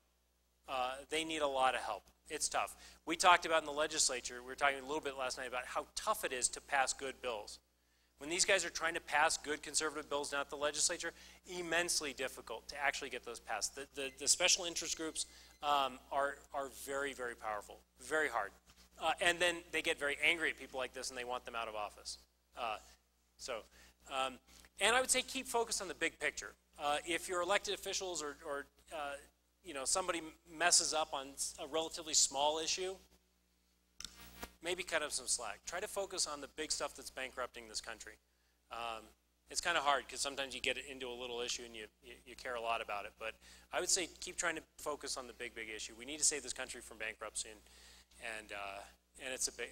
They need a lot of help. It's tough. We talked about in the legislature, we were talking a little bit last night about how tough it is to pass good bills. When these guys are trying to pass good conservative bills down at the legislature, immensely difficult to actually get those passed. The special interest groups are very, very powerful, very hard. And then they get very angry at people like this and they want them out of office. And I would say keep focused on the big picture. If your elected officials or somebody messes up on a relatively small issue, maybe cut up some slack. Try to focus on the big stuff that's bankrupting this country. It's kind of hard because sometimes you get into a little issue and you care a lot about it. But I would say keep trying to focus on the big issue. We need to save this country from bankruptcy, and it's a big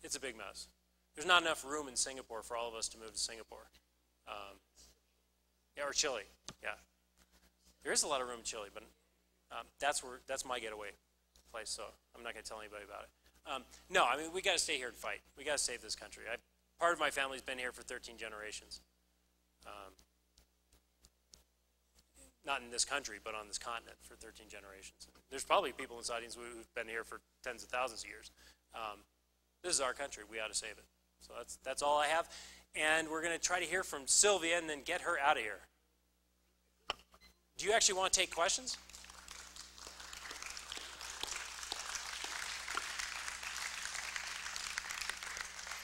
it's a big mess. There's not enough room in Singapore for all of us to move to Singapore. Or Chile. Yeah, there is a lot of room in Chile, but that's my getaway place. So I'm not going to tell anybody about it. No, I mean, we got to stay here and fight. We got to save this country. Part of my family's been here for 13 generations. Not in this country, but on this continent for 13 generations. There's probably people in this audience who've been here for tens of thousands of years. This is our country. We ought to save it. So that's all I have. And we're going to try to hear from Sylvia and then get her out of here. Do you actually want to take questions?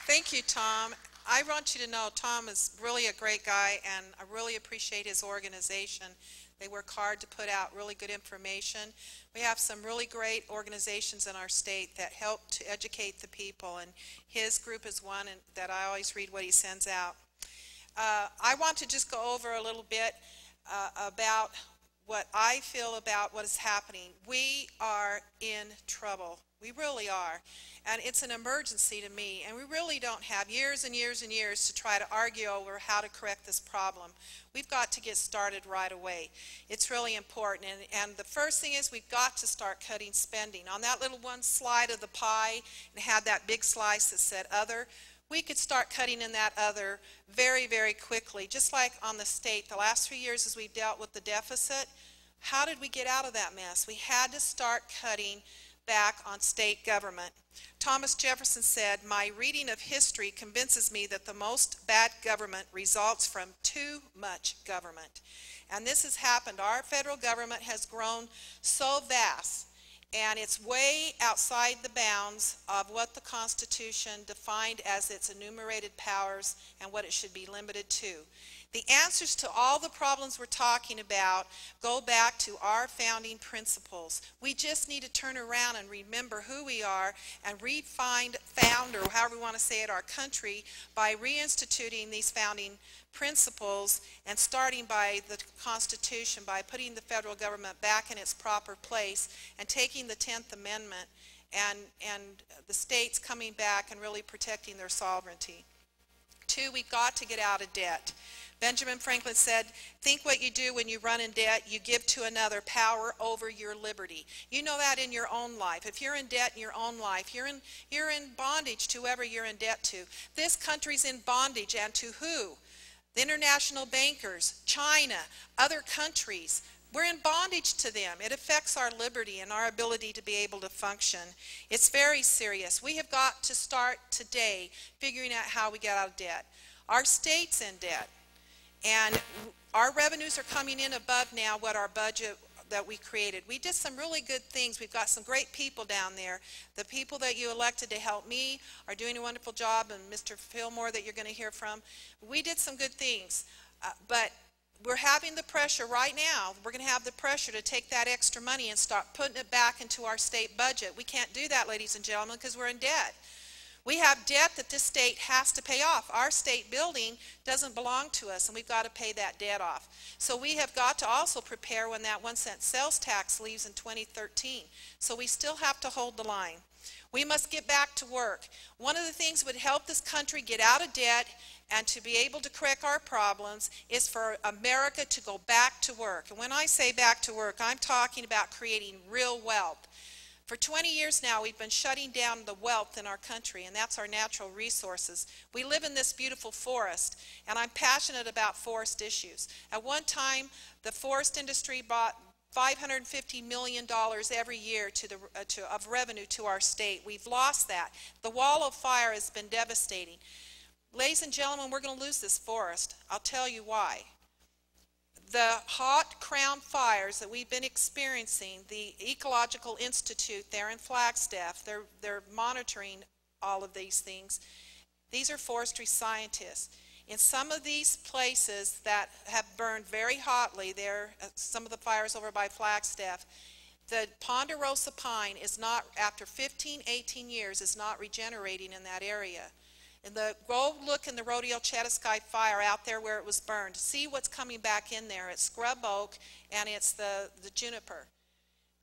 Thank you, Tom. I want you to know Tom is really a great guy, and I really appreciate his organization. They work hard to put out really good information. We have some really great organizations in our state that help to educate the people, and his group is one that I always read what he sends out. I want to just go over a little bit about what I feel about what is happening. We are in trouble. We really are. And it's an emergency to me. And we really don't have years and years and years to try to argue over how to correct this problem. We've got to get started right away. It's really important. And the first thing is we've got to start cutting spending. On that little one slide of the pie, and had that big slice that said other, we could start cutting in that other very, very quickly. Just like on the state, the last 3 years as we've dealt with the deficit, how did we get out of that mess? We had to start cutting back on state government. Thomas Jefferson said, "My reading of history convinces me that the most bad government results from too much government." And this has happened. Our federal government has grown so vast, and it's way outside the bounds of what the Constitution defined as its enumerated powers and what it should be limited to. The answers to all the problems we're talking about go back to our founding principles. We just need to turn around and remember who we are and found, or however we want to say it, our country by reinstituting these founding principles and starting by the Constitution, by putting the federal government back in its proper place and taking the 10th Amendment and the states coming back and really protecting their sovereignty. 2, we've got to get out of debt. Benjamin Franklin said, "Think what you do when you run in debt, you give to another power over your liberty." You know that in your own life. If you're in debt in your own life, you're in bondage to whoever you're in debt to. This country's in bondage, and to who? The international bankers, China, other countries. We're in bondage to them. It affects our liberty and our ability to be able to function. It's very serious. We have got to start today figuring out how we get out of debt. Our state's in debt. And our revenues are coming in above now what our budget that we created. We did some really good things. We've got some great people down there. The people that you elected to help me are doing a wonderful job, and Mr. Fillmore that you're going to hear from. We did some good things. But we're having the pressure right now. We're going to have the pressure to take that extra money and start putting it back into our state budget. We can't do that, ladies and gentlemen, because we're in debt. We have debt that this state has to pay off. Our state building doesn't belong to us, and we've got to pay that debt off. So we have got to also prepare when that 1-cent sales tax leaves in 2013. So we still have to hold the line. We must get back to work. One of the things that would help this country get out of debt and to be able to correct our problems is for America to go back to work. And when I say back to work, I'm talking about creating real wealth. For 20 years now, we've been shutting down the wealth in our country, and that's our natural resources. We live in this beautiful forest, and I'm passionate about forest issues. At one time, the forest industry brought $550 million every year of revenue to our state. We've lost that. The wall of fire has been devastating. Ladies and gentlemen, we're going to lose this forest. I'll tell you why. The hot crown fires that we've been experiencing, the Ecological Institute there in Flagstaff, they're monitoring all of these things. These are forestry scientists. In some of these places that have burned very hotly, there, some of the fires over by Flagstaff, the ponderosa pine is not, after 15, 18 years, is not regenerating in that area. And go look in the Rodeo Chetasky fire out there where it was burned. See what's coming back in there. It's scrub oak and it's the juniper.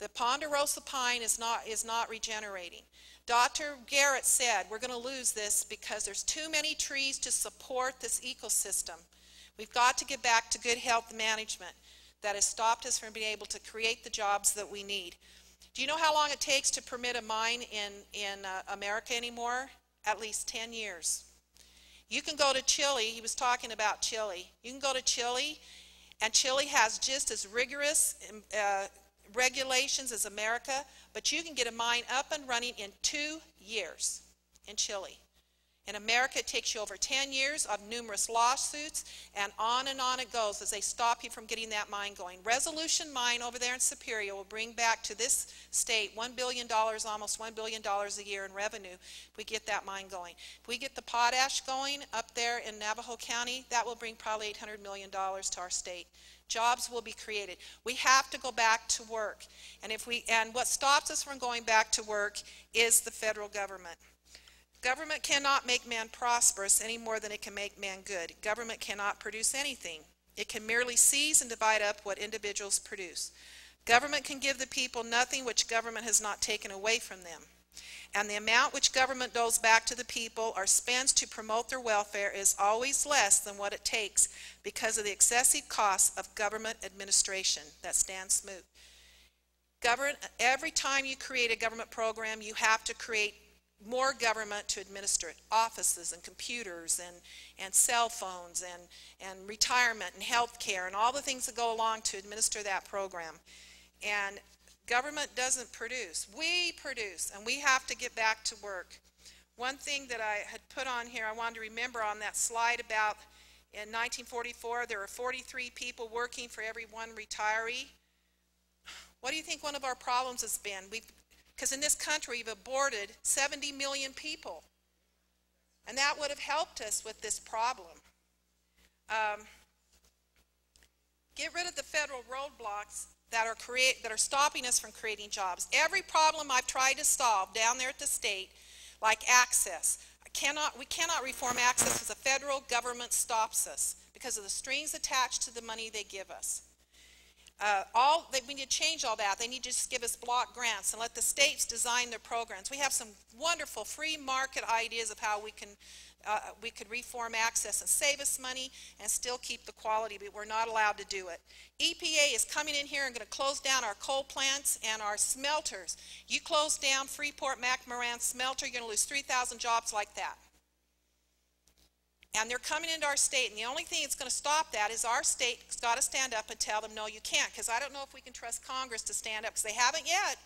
The ponderosa pine is not regenerating. Dr. Garrett said we're going to lose this because there's too many trees to support this ecosystem. We've got to get back to good health management that has stopped us from being able to create the jobs that we need. Do you know how long it takes to permit a mine in America anymore? At least 10 years. You can go to Chile. He was talking about Chile. You can go to Chile, and Chile has just as rigorous regulations as America, but you can get a mine up and running in 2 years in Chile. In America, it takes you over 10 years of numerous lawsuits, and on it goes as they stop you from getting that mine going. Resolution Mine over there in Superior will bring back to this state $1 billion, almost $1 billion a year in revenue if we get that mine going. If we get the potash going up there in Navajo County, that will bring probably $800 million to our state. Jobs will be created. We have to go back to work. And what stops us from going back to work is the federal government. Government cannot make man prosperous any more than it can make man good. Government cannot produce anything. It can merely seize and divide up what individuals produce. Government can give the people nothing which government has not taken away from them. And the amount which government doles back to the people or spends to promote their welfare is always less than what it takes because of the excessive costs of government administration. That stands smooth. Every time you create a government program, you have to create more government to administer it. Offices and computers and cell phones and retirement and health care and all the things that go along to administer that program. And government doesn't produce. We produce, and we have to get back to work. One thing that I had put on here, I wanted to remember on that slide about in 1944, there were 43 people working for every one retiree. What do you think one of our problems has been? Because in this country, we've aborted 70 million people. And that would have helped us with this problem. Get rid of the federal roadblocks that are stopping us from creating jobs. Every problem I've tried to solve down there at the state, like access, we cannot reform access because the federal government stops us because of the strings attached to the money they give us. We need to change all that. They need to just give us block grants and let the states design their programs. We have some wonderful free market ideas of how we could reform access and save us money and still keep the quality, but we're not allowed to do it. EPA is coming in here and going to close down our coal plants and our smelters. You close down Freeport-McMoran smelter, you're going to lose 3,000 jobs like that. And they're coming into our state, and the only thing that's going to stop that is our state's got to stand up and tell them, no, you can't, because I don't know if we can trust Congress to stand up, because they haven't yet.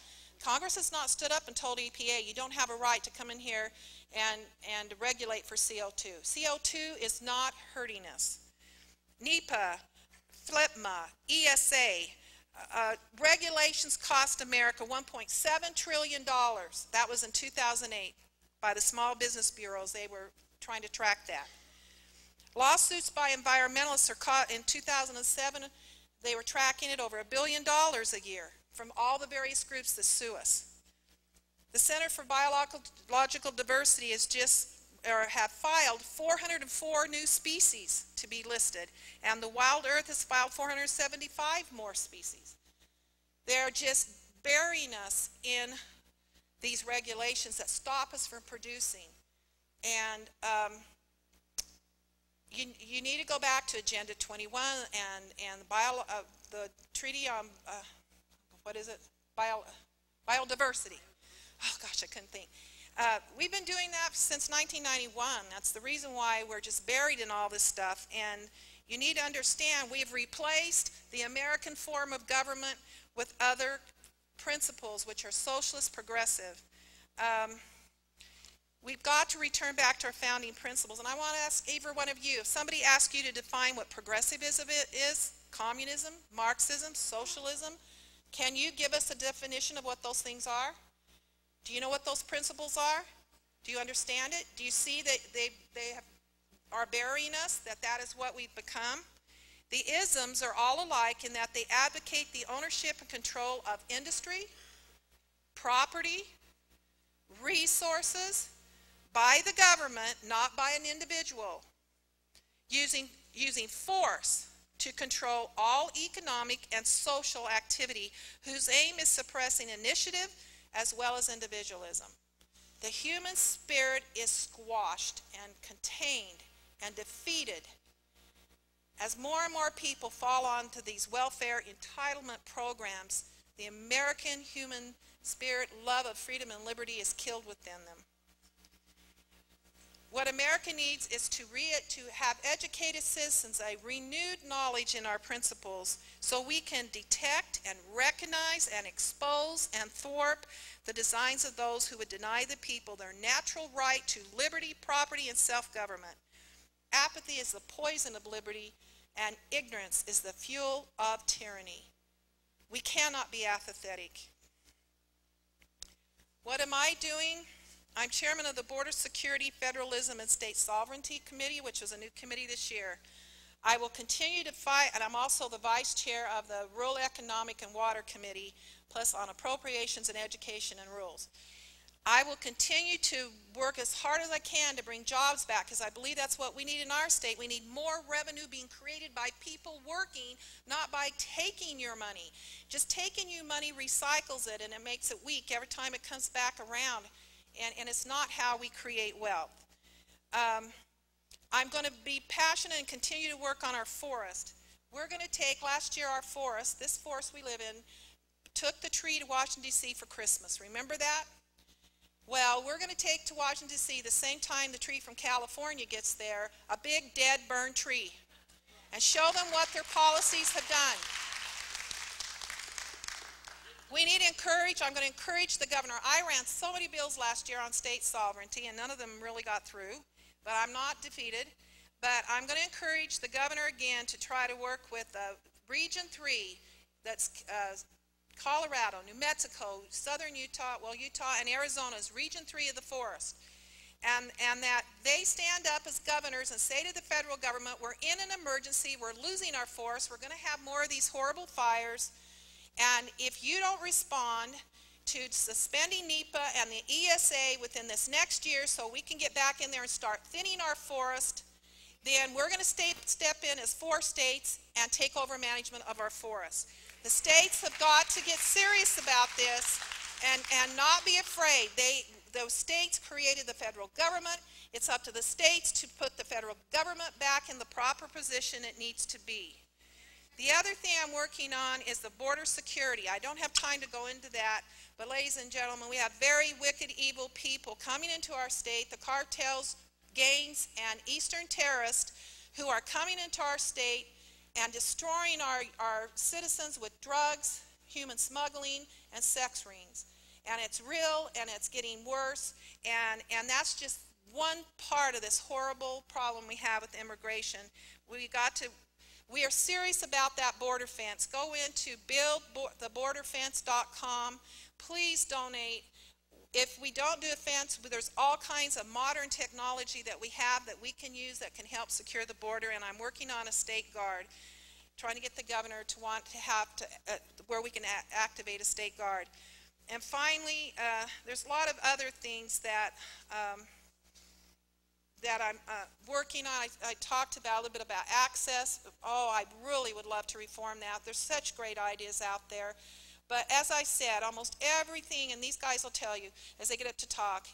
Congress has not stood up and told EPA, you don't have a right to come in here and regulate for CO2. CO2 is not hurting us. NEPA, FLIPMA, ESA, regulations cost America $1.7 trillion. That was in 2008 by the Small Business Bureaus. They were trying to track that. Lawsuits by environmentalists are caught in 2007. They were tracking it over $1 billion a year from all the various groups that sue us. The Center for Biological Diversity have filed 404 new species to be listed, and the Wild Earth has filed 475 more species. They're just burying us in these regulations that stop us from producing. And you need to go back to Agenda 21 and the Treaty on, what is it? Biodiversity. Oh gosh, I couldn't think. We've been doing that since 1991. That's the reason why we're just buried in all this stuff. And you need to understand, we've replaced the American form of government with other principles which are socialist progressive. we've got to return back to our founding principles. And I want to ask every one of you, if somebody asks you to define what progressivism is, communism, Marxism, socialism, can you give us a definition of what those things are? Do you know what those principles are? Do you understand it? Do you see that are burying us, that is what we've become? The isms are all alike in that they advocate the ownership and control of industry, property, resources, by the government, not by an individual, using force to control all economic and social activity whose aim is suppressing initiative as well as individualism. The human spirit is squashed and contained and defeated as more and more people fall onto these welfare entitlement programs. The American human spirit, love of freedom and liberty is killed within them. What America needs is to have educated citizens, a renewed knowledge in our principles, so we can detect and recognize and expose and thwart the designs of those who would deny the people their natural right to liberty, property, and self-government. Apathy is the poison of liberty, and ignorance is the fuel of tyranny. We cannot be apathetic. What am I doing? I'm chairman of the Border Security, Federalism, and State Sovereignty Committee, which was a new committee this year. I will continue to fight, and I'm also the vice chair of the Rural Economic and Water Committee, plus on appropriations and education and rules. I will continue to work as hard as I can to bring jobs back, because I believe that's what we need in our state. We need more revenue being created by people working, not by taking your money. Just taking your money recycles it, and it makes it weak every time it comes back around, and it's not how we create wealth. I'm going to be passionate and continue to work on our forest. We're going to take, last year our forest, this forest we live in, took the tree to Washington, D.C. for Christmas. Remember that? Well, we're going to take to Washington, D.C. the same time the tree from California gets there, a big, dead, burned tree, and show them what their policies have done. We need to encourage, I'm going to encourage the governor. I ran so many bills last year on state sovereignty, and none of them really got through, but I'm not defeated. But I'm going to encourage the governor again to try to work with Region 3, that's Colorado, New Mexico, southern Utah, well, Utah and Arizona is Region 3 of the forest. And that they stand up as governors and say to the federal government, we're in an emergency, we're losing our forest, we're going to have more of these horrible fires, and if you don't respond to suspending NEPA and the ESA within this next year so we can get back in there and start thinning our forest, then we're going to step in as 4 states and take over management of our forests. The states have got to get serious about this and not be afraid. Those states created the federal government. It's up to the states to put the federal government back in the proper position it needs to be. The other thing I'm working on is the border security. I don't have time to go into that, but ladies and gentlemen, we have very wicked, evil people coming into our state, the cartels, gangs, and Eastern terrorists who are coming into our state and destroying our citizens with drugs, human smuggling, and sex rings. And it's real, and it's getting worse, and that's just one part of this horrible problem we have with immigration. We are serious about that border fence. Go into buildtheborderfence.com. Please donate. If we don't do a fence, there's all kinds of modern technology that we have that we can use that can help secure the border, and I'm working on a state guard, trying to get the governor to want to have where we can activate a state guard. And finally, there's a lot of other things that I'm working on. I talked about a little bit about access. Oh, I really would love to reform that. There's such great ideas out there. But as I said, almost everything, and these guys will tell you as they get up to talk.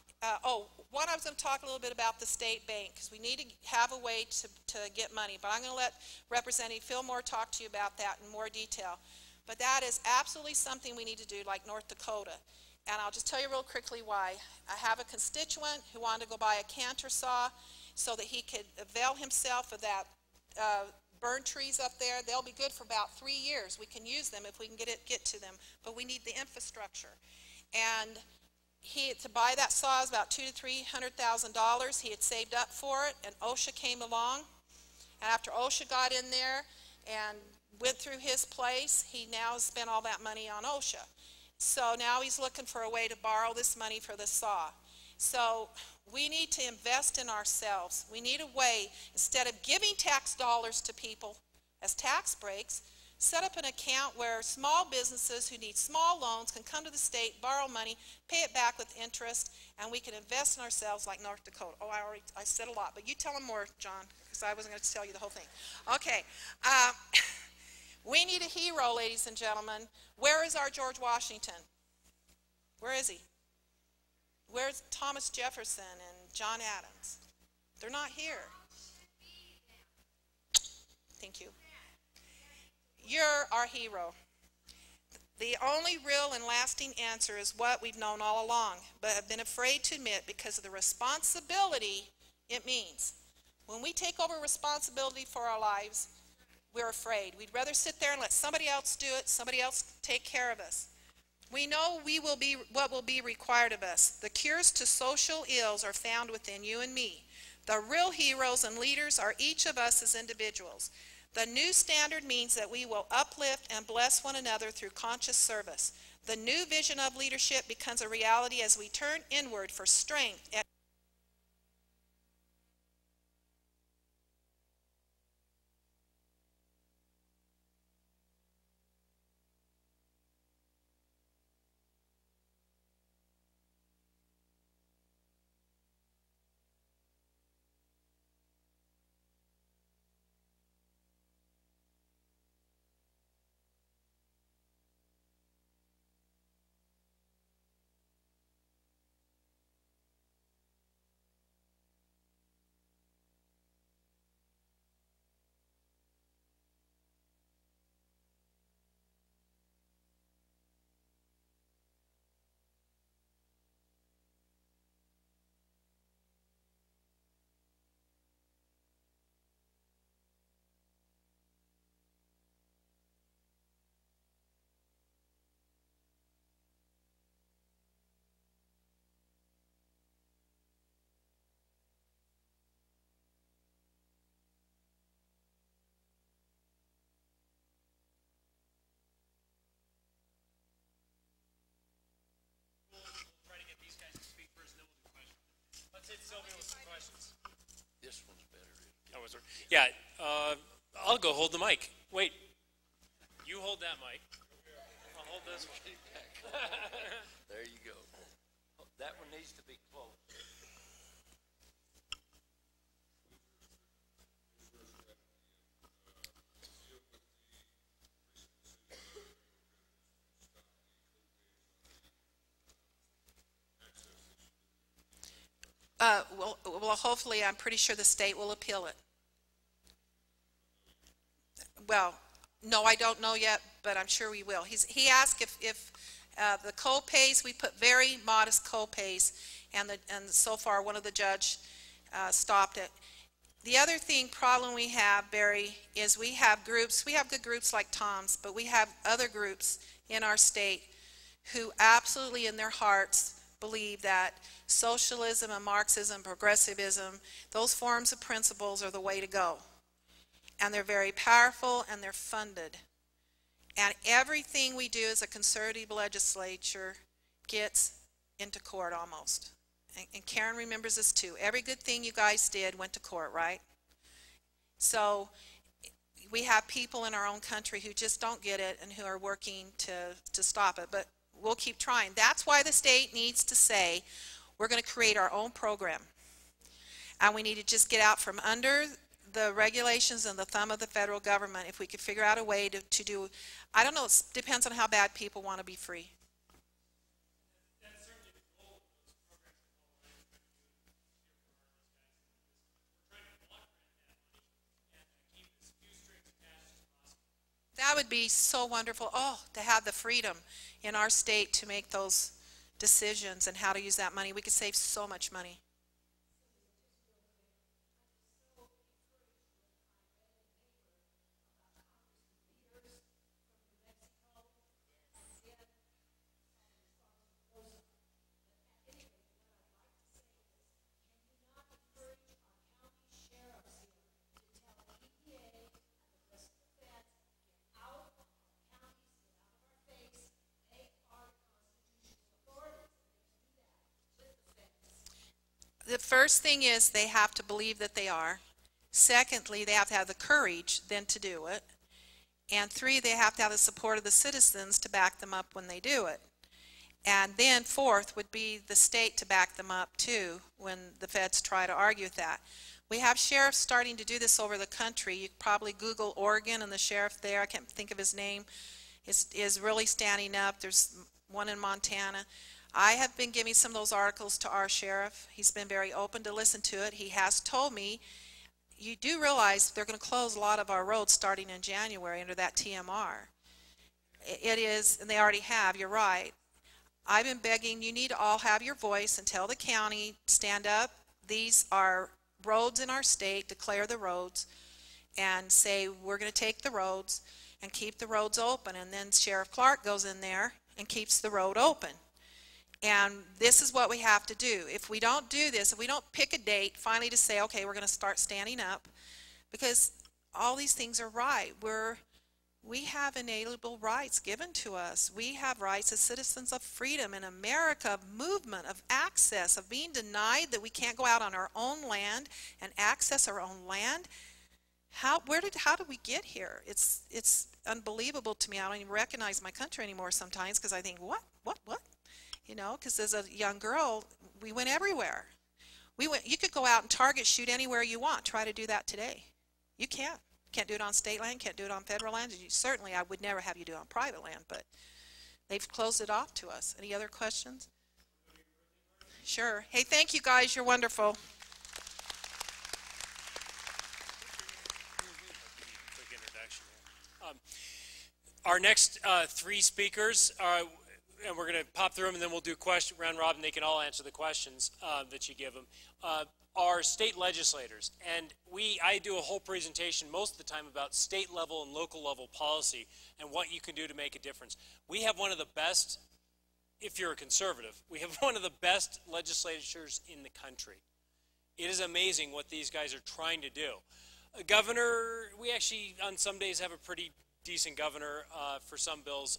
One, I was going to talk a little bit about the state bank, because we need to have a way to get money. But I'm going to let Representative Fillmore talk to you about that in more detail. But that is absolutely something we need to do, like North Dakota. And I'll just tell you real quickly why. I have a constituent who wanted to go buy a canter saw so that he could avail himself of that burn trees up there. They'll be good for about 3 years. We can use them if we can get to them, but we need the infrastructure. And To buy that saw was about $200,000 to $300,000. He had saved up for it, and OSHA came along. And after OSHA got in there and went through his place, he now has spent all that money on OSHA. So now he's looking for a way to borrow this money for the saw. So we need to invest in ourselves. We need a way, instead of giving tax dollars to people as tax breaks, set up an account where small businesses who need small loans can come to the state, borrow money, pay it back with interest, and we can invest in ourselves like North Dakota. Oh, I said a lot, but you tell them more, John, because I wasn't going to tell you the whole thing. Okay. We need a hero, ladies and gentlemen. Where is our George Washington? Where is he? Where's Thomas Jefferson and John Adams? They're not here. Thank you. You're our hero. The only real and lasting answer is what we've known all along, but have been afraid to admit because of the responsibility it means. When we take over responsibility for our lives, we're afraid. We'd rather sit there and let somebody else do it, somebody else take care of us. We know what will be required of us. The cures to social ills are found within you and me. The real heroes and leaders are each of us as individuals. The new standard means that we will uplift and bless one another through conscious service. The new vision of leadership becomes a reality as we turn inward for strength. Sylvia with some questions. This one's better. Oh, is there? Yeah, I'll go hold the mic. Wait, you hold that mic. I'll hold this one. There you go. That one needs to be closed. Well, hopefully, I'm pretty sure the state will appeal it. Well, no, I don't know yet, but I'm sure we will. He asked if the co-pays, we put very modest co-pays, and so far one of the judge stopped it. The other problem we have, Barry, is we have groups. We have good groups like Tom's, but we have other groups in our state who absolutely in their hearts believe that socialism and Marxism, progressivism, those forms of principles are the way to go. And they're very powerful and they're funded. And everything we do as a conservative legislature gets into court almost. And Karen remembers this too. Every good thing you guys did went to court, right? So we have people in our own country who just don't get it and who are working to stop it. But we'll keep trying. That's why the state needs to say, we're going to create our own program. And we need to just get out from under the regulations and the thumb of the federal government. If we could figure out a way to do, I don't know, it depends on how bad people want to be free. That would be so wonderful. Oh, to have the freedom in our state to make those decisions and how to use that money. We could save so much money. first thing is they have to believe that they are. Secondly, they have to have the courage then to do it. And 3, they have to have the support of the citizens to back them up when they do it. And then 4th would be the state to back them up too when the feds try to argue with that. We have sheriffs starting to do this over the country. You probably Google Oregon, and the sheriff there, I can't think of his name, is really standing up. There's one in Montana. I have been giving some of those articles to our sheriff. He's been very open to listen to it. He has told me, you do realize they're going to close a lot of our roads starting in January under that TMR. It is, and they already have, you're right. I've been begging, you need to all have your voice and tell the county, stand up. These are roads in our state, declare the roads, and say we're going to take the roads and keep the roads open. And then Sheriff Clark goes in there and keeps the road open. And this is what we have to do. If we don't do this, if we don't pick a date finally to say, okay, we're going to start standing up, because all these things are right. We have inalienable rights given to us. We have rights as citizens of freedom in America, of movement, of access, of being denied that we can't go out on our own land and access our own land. How did we get here? It's unbelievable to me. I don't even recognize my country anymore sometimes because I think, what? You know, because as a young girl, we went everywhere. You could go out and target shoot anywhere you want. Try to do that today. You can't. Can't do it on state land, can't do it on federal land. Certainly, I would never have you do it on private land, but they've closed it off to us. Any other questions? Sure. Hey, thank you guys. You're wonderful. Quick introduction here. Our next 3 speakers are, and we're going to pop through them, and then we'll do question round robin. They can all answer the questions that you give them. Are state legislators, and I do a whole presentation most of the time about state level and local level policy and what you can do to make a difference. We have one of the best, if you're a conservative, we have one of the best legislatures in the country. It is amazing what these guys are trying to do. A governor, we actually on some days have a pretty decent governor for some bills.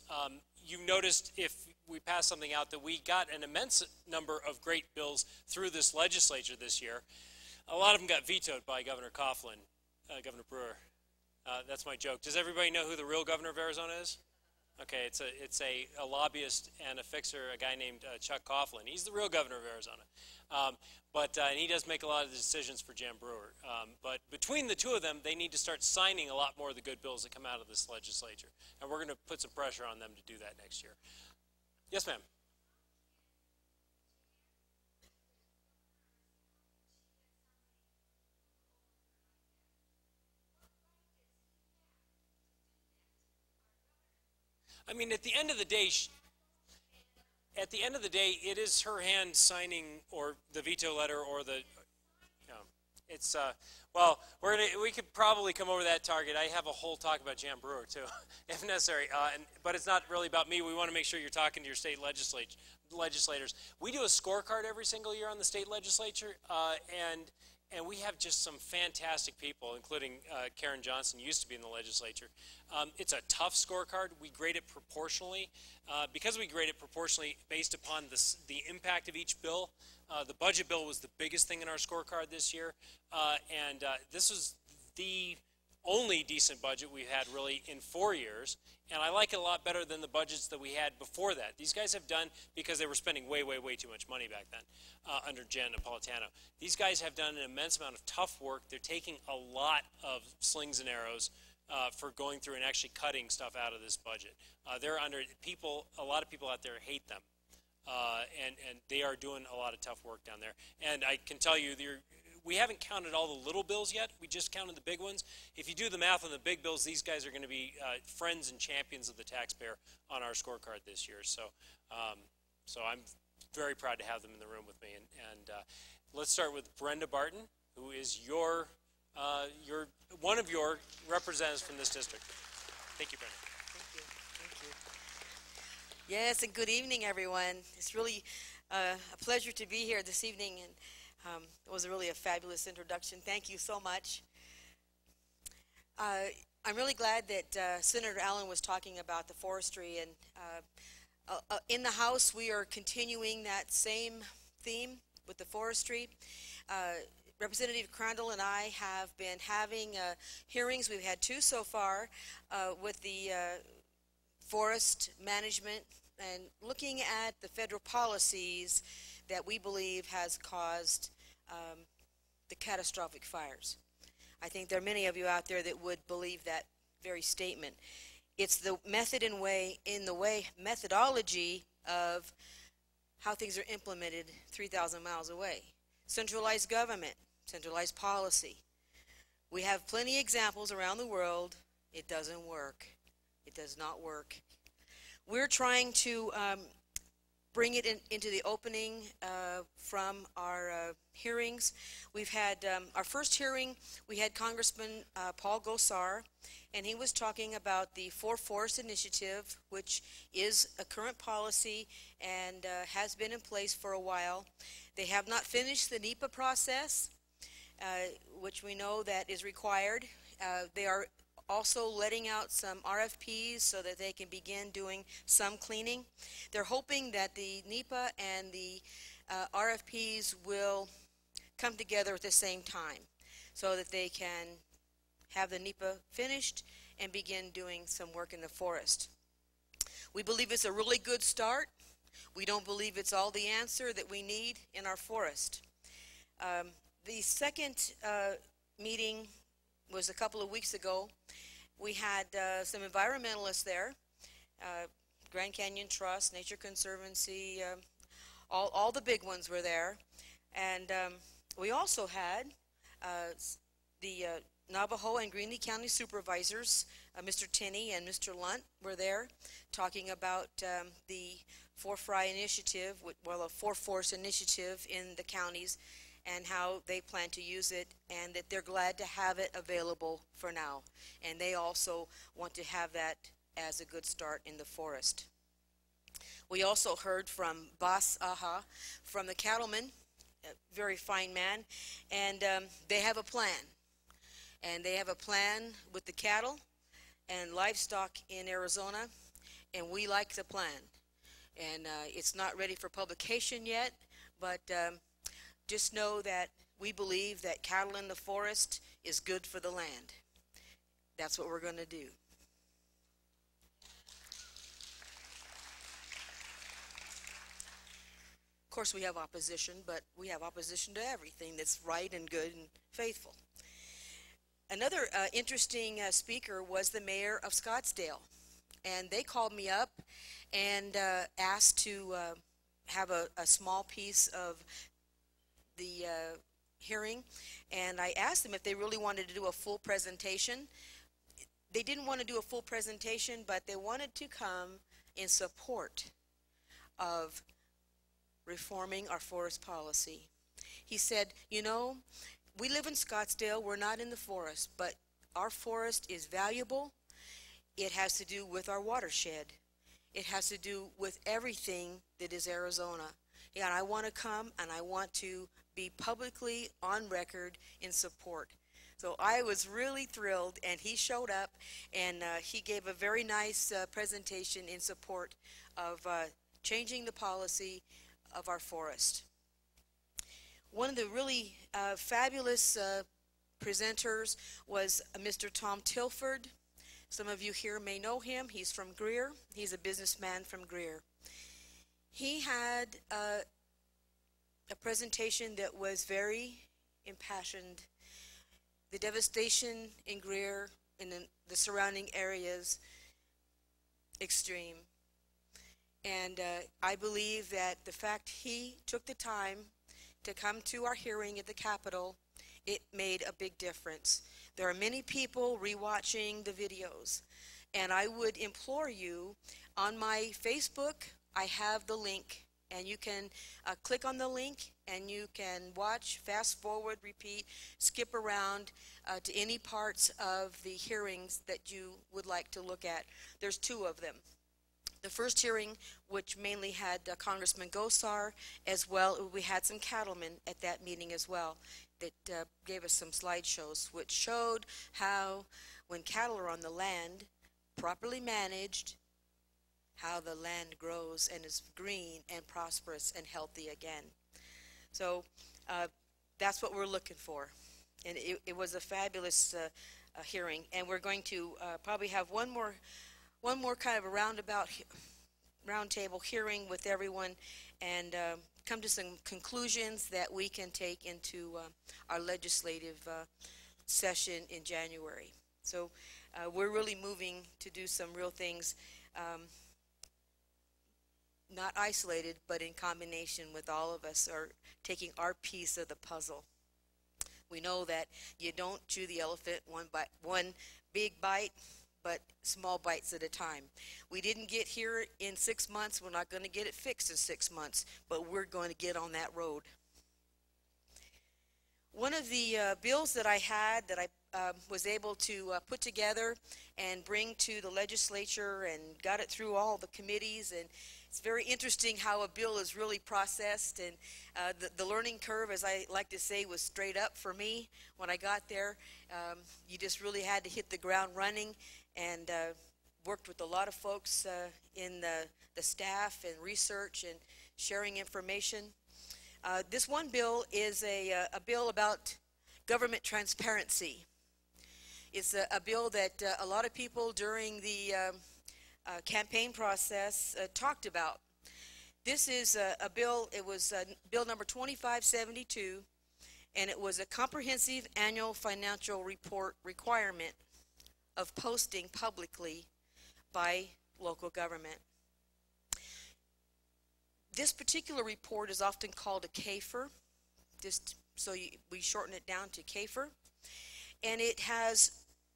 You've noticed if we passed something out that we got an immense number of great bills through this legislature this year. A lot of them got vetoed by Governor Coughlin, Governor Brewer. That's my joke. Does everybody know who the real governor of Arizona is? Okay, it's a lobbyist and a fixer, a guy named Chuck Coughlin. He's the real governor of Arizona. And he does make a lot of the decisions for Jan Brewer. But between the two of them, they need to start signing a lot more of the good bills that come out of this legislature. And we're going to put some pressure on them to do that next year. Yes, ma'am. I mean, at the end of the day, it is her hand signing or the veto letter or the. It's well, we could probably come over that target. I have a whole talk about Jan Brewer too, if necessary. But it's not really about me. We want to make sure you're talking to your state legislators. We do a scorecard every single year on the state legislature, and we have just some fantastic people, including Karen Johnson, used to be in the legislature. It's a tough scorecard. We grade it proportionally. Because we grade it proportionally based upon the impact of each bill, the budget bill was the biggest thing in our scorecard this year. This was the only decent budget we've had really in 4 years. And I like it a lot better than the budgets that we had before that. These guys have done, because they were spending way, way, way too much money back then under Jan Napolitano. These guys have done an immense amount of tough work. They're taking a lot of slings and arrows for going through and actually cutting stuff out of this budget. They're under people, a lot of people out there hate them. And they are doing a lot of tough work down there. And I can tell you, we haven't counted all the little bills yet. We just counted the big ones. If you do the math on the big bills, these guys are going to be friends and champions of the taxpayer on our scorecard this year. So I'm very proud to have them in the room with me. And let's start with Brenda Barton, who is one of your representatives from this district. Thank you, Brenda. Thank you. Yes, and good evening, everyone. It's really a pleasure to be here this evening, and it was really a fabulous introduction. Thank you so much. I'm really glad that Senator Allen was talking about the forestry, and in the House we are continuing that same theme with the forestry. Representative Crandall and I have been having hearings. We've had two so far with the forest management and looking at the federal policies that we believe has caused the catastrophic fires. I think there are many of you out there that would believe that very statement. It's the method and methodology of how things are implemented 3,000 miles away. Centralized government, centralized policy. We have plenty of examples around the world. It doesn't work. It does not work. We're trying to bring it into the opening from our hearings. We've had our first hearing, we had Congressman Paul Gosar, and he was talking about the For Forest Initiative, which is a current policy and has been in place for a while. They have not finished the NEPA process, which we know that is required. They are also letting out some RFPs so that they can begin doing some cleaning. They're hoping that the NEPA and the RFPs will come together at the same time so that they can have the NEPA finished and begin doing some work in the forest. We believe it's a really good start. We don't believe it's all the answer that we need in our forest. The second meeting was a couple of weeks ago. We had some environmentalists there, Grand Canyon Trust, Nature Conservancy, all the big ones were there. And we also had the Navajo and Greenlee County supervisors, Mr. Tinney and Mr. Lunt were there talking about the For-Fry initiative, well, a For-Forest initiative in the counties, and how they plan to use it, and that they're glad to have it available for now. And they also want to have that as a good start in the forest. We also heard from Bas Aha, from the cattlemen, a very fine man, and they have a plan. And they have a plan with the cattle and livestock in Arizona, and we like the plan. And it's not ready for publication yet, but just know that we believe that cattle in the forest is good for the land. That's what we're going to do. Of course, we have opposition, but we have opposition to everything that's right and good and faithful. Another interesting speaker was the mayor of Scottsdale. And they called me up and asked to have a small piece of the hearing, and I asked them if they really wanted to do a full presentation. They didn't want to do a full presentation, but they wanted to come in support of reforming our forest policy. He said, you know, we live in Scottsdale, we're not in the forest, but our forest is valuable. It has to do with our watershed. It has to do with everything that is Arizona. Yeah, and I want to come and I want to be publicly on record in support. So I was really thrilled, and he showed up, and he gave a very nice presentation in support of changing the policy of our forest. One of the really fabulous presenters was Mr. Tom Tilford. Some of you here may know him. He's from Greer. He's a businessman from Greer. He had a presentation that was very impassioned. The devastation in Greer and in the surrounding areas, extreme. And I believe that the fact he took the time to come to our hearing at the Capitol, it made a big difference. There are many people rewatching the videos, and I would implore you, on my Facebook, I have the link, and you can click on the link, and you can watch, fast forward, repeat, skip around to any parts of the hearings that you would like to look at. There's two of them. The first hearing, which mainly had Congressman Gosar, as well, we had some cattlemen at that meeting as well that gave us some slideshows which showed how when cattle are on the land, properly managed, how the land grows and is green and prosperous and healthy again. So that's what we're looking for. And it was a fabulous hearing, and we're going to probably have one more kind of a roundtable hearing with everyone, and come to some conclusions that we can take into our legislative session in January. So we're really moving to do some real things, not isolated, but in combination with all of us are taking our piece of the puzzle. We know that you don't chew the elephant one big bite, but small bites at a time. We didn't get here in 6 months. We're not going to get it fixed in 6 months, but we're going to get on that road. One of the bills that I had that I was able to put together and bring to the legislature and got it through all the committees, and it's very interesting how a bill is really processed, and the learning curve, as I like to say, was straight up for me when I got there. You just really had to hit the ground running, and worked with a lot of folks in the staff and research and sharing information. This one bill is a bill about government transparency. It's a bill that a lot of people during the campaign process talked about. This is a bill, it was bill number 2572, and it was a comprehensive annual financial report requirement of posting publicly by local government. This particular report is often called a CAFR, just so we shorten it down to CAFR, and it has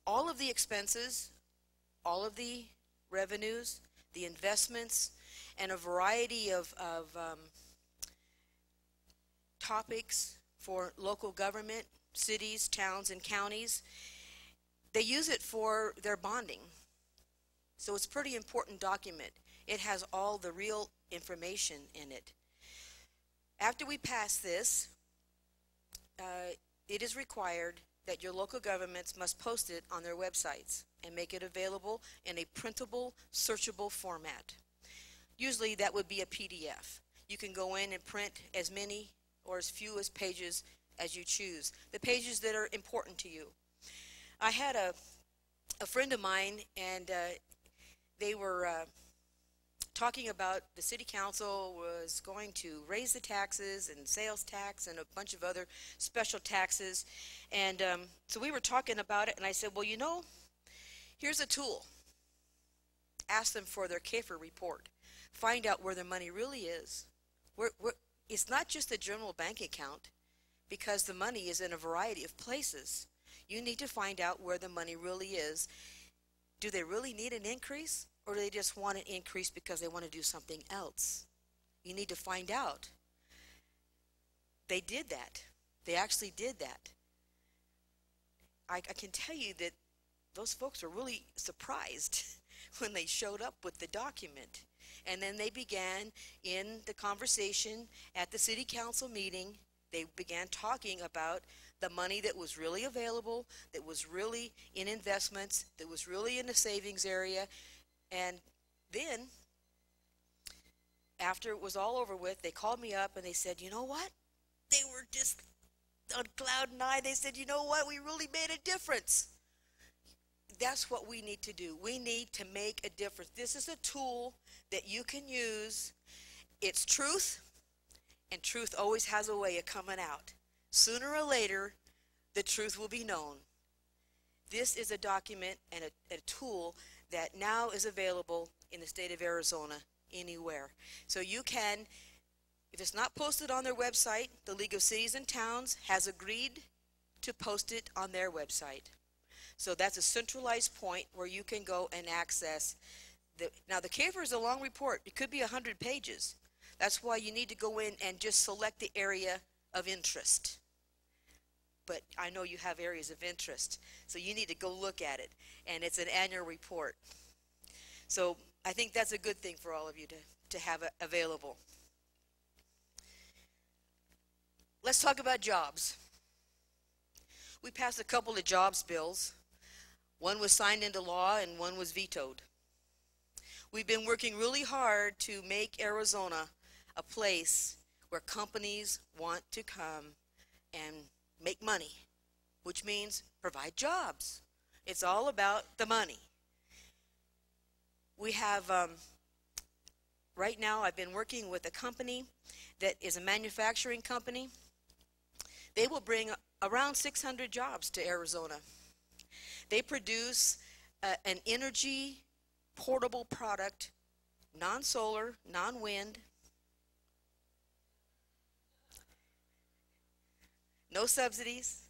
all of the expenses, all of the revenues, the investments, and a variety of topics for local government, cities, towns, and counties. They use it for their bonding. So it's a pretty important document. It has all the real information in it. After we pass this, it is required that your local governments must post it on their websites and make it available in a printable, searchable format. Usually that would be a PDF. You can go in and print as many or as few as pages as you choose, the pages that are important to you. I had a friend of mine, and they were talking about the city council was going to raise the taxes and sales tax and a bunch of other special taxes. And so we were talking about it, and I said, well, you know, here's a tool. Ask them for their CAFR report. Find out where their money really is. It's not just a general bank account, because the money is in a variety of places. You need to find out where the money really is. Do they really need an increase, or do they just want an increase because they want to do something else? You need to find out. They did that. They actually did that. I can tell you that those folks were really surprised when they showed up with the document. And then they began in the conversation at the city council meeting. They began talking about the money that was really available, that was really in investments, that was really in the savings area. And then, after it was all over with, they called me up and they said, you know what? They were just on cloud nine. They said, you know what? We really made a difference. That's what we need to do. We need to make a difference. This is a tool that you can use. It's truth, and truth always has a way of coming out. Sooner or later, the truth will be known. This is a document and a tool that now is available in the state of Arizona anywhere. So you can, if it's not posted on their website, the League of Cities and Towns has agreed to post it on their website. So that's a centralized point where you can go and access. Now the CAFR is a long report. It could be 100 pages. That's why you need to go in and just select the area of interest. But I know you have areas of interest, so you need to go look at it. And it's an annual report. So I think that's a good thing for all of you to have available. Let's talk about jobs. We passed a couple of jobs bills. One was signed into law and one was vetoed. We've been working really hard to make Arizona a place where companies want to come and make money, which means provide jobs. It's all about the money. We have, right now I've been working with a company that is a manufacturing company. They will bring around 600 jobs to Arizona. They produce an energy portable product, non-solar, non-wind, no subsidies,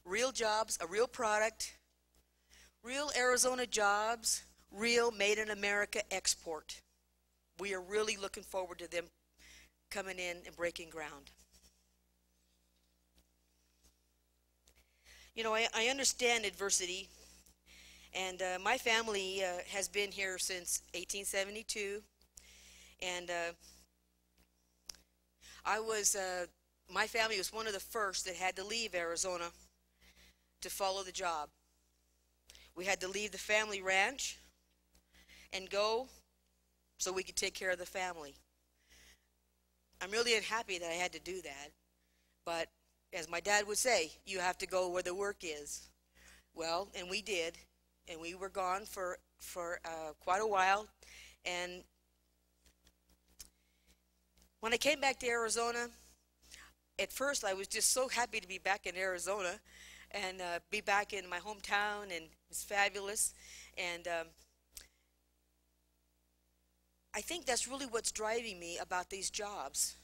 real jobs, a real product, real Arizona jobs, real made in America export. We are really looking forward to them coming in and breaking ground. You know, I understand adversity, and my family has been here since 1872, and my family was one of the first that had to leave Arizona to follow the job. We had to leave the family ranch and go so we could take care of the family. I'm really unhappy that I had to do that, but as my dad would say, you have to go where the work is. Well, and we did, and we were gone for quite a while, and when I came back to Arizona, at first I was just so happy to be back in Arizona and be back in my hometown, and it's fabulous. And I think that's really what's driving me about these jobs,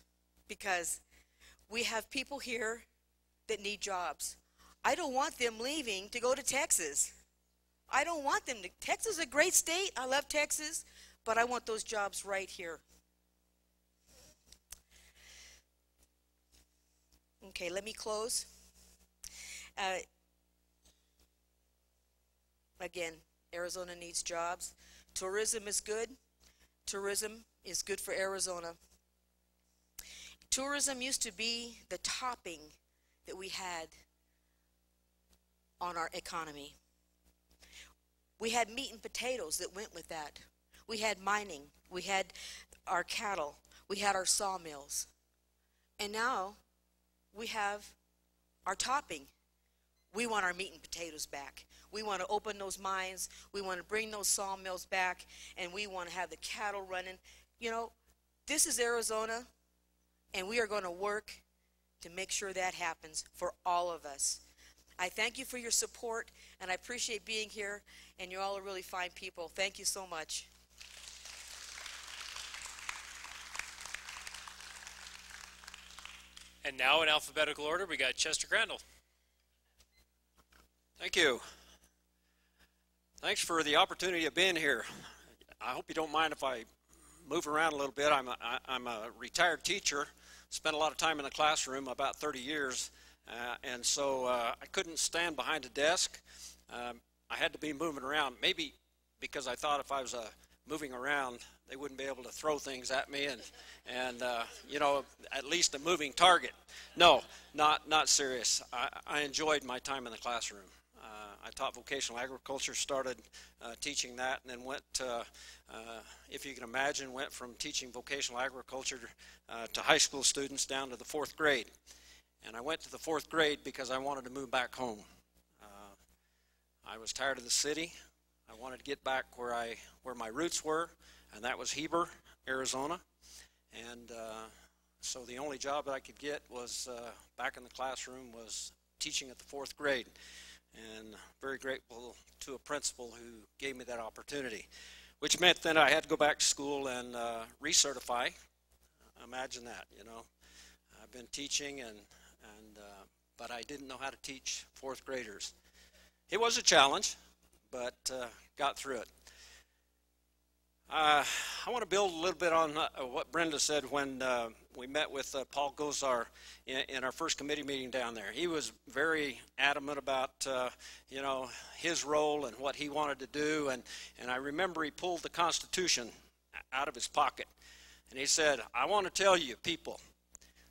because we have people here that need jobs. I don't want them leaving to go to Texas. I don't want them to. Texas is a great state. I love Texas, but I want those jobs right here. Okay, let me close. Again, Arizona needs jobs. Tourism is good. Tourism is good for Arizona. Tourism used to be the topping that we had on our economy. We had meat and potatoes that went with that. We had mining. We had our cattle. We had our sawmills. And now we have our topping. We want our meat and potatoes back. We want to open those mines. We want to bring those sawmills back, and we want to have the cattle running. You know, this is Arizona, and we are going to work to make sure that happens for all of us. I thank you for your support, and I appreciate being here, and you all are really fine people. Thank you so much. And now in alphabetical order, we got Chester Crandall. Thank you. Thanks for the opportunity of being here. I hope you don't mind if I move around a little bit. I'm a retired teacher, spent a lot of time in the classroom, about 30 years, and so I couldn't stand behind a desk. I had to be moving around, maybe because I thought if I was moving around, they wouldn't be able to throw things at me and you know, at least a moving target. No, not serious. I enjoyed my time in the classroom. I taught vocational agriculture, started teaching that, and then went, if you can imagine, went from teaching vocational agriculture to high school students down to the 4th grade. And I went to the 4th grade because I wanted to move back home. I was tired of the city. I wanted to get back where my roots were, and that was Heber, Arizona. And so the only job that I could get was back in the classroom, was teaching at the 4th grade. And very grateful to a principal who gave me that opportunity, which meant then I had to go back to school and recertify. Imagine that, you know. I've been teaching, but I didn't know how to teach 4th graders. It was a challenge, but got through it. I want to build a little bit on what Brenda said when we met with Paul Gosar in our first committee meeting down there. He was very adamant about you know, his role and what he wanted to do, and I remember he pulled the Constitution out of his pocket, and he said, I want to tell you people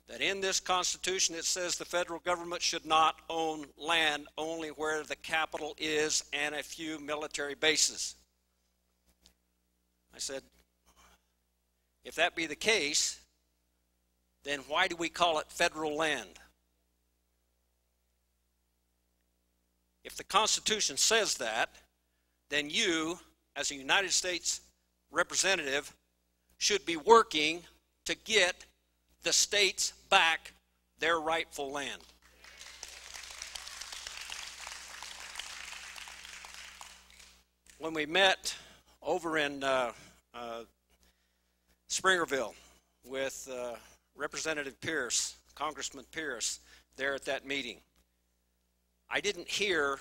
that in this Constitution it says the federal government should not own land only where the capital is and a few military bases. I said, if that be the case, then why do we call it federal land? If the Constitution says that, then you, as a United States representative, should be working to get the states back their rightful land. When we met over in Springerville with Representative Pierce, Congressman Pierce, there at that meeting, I didn't hear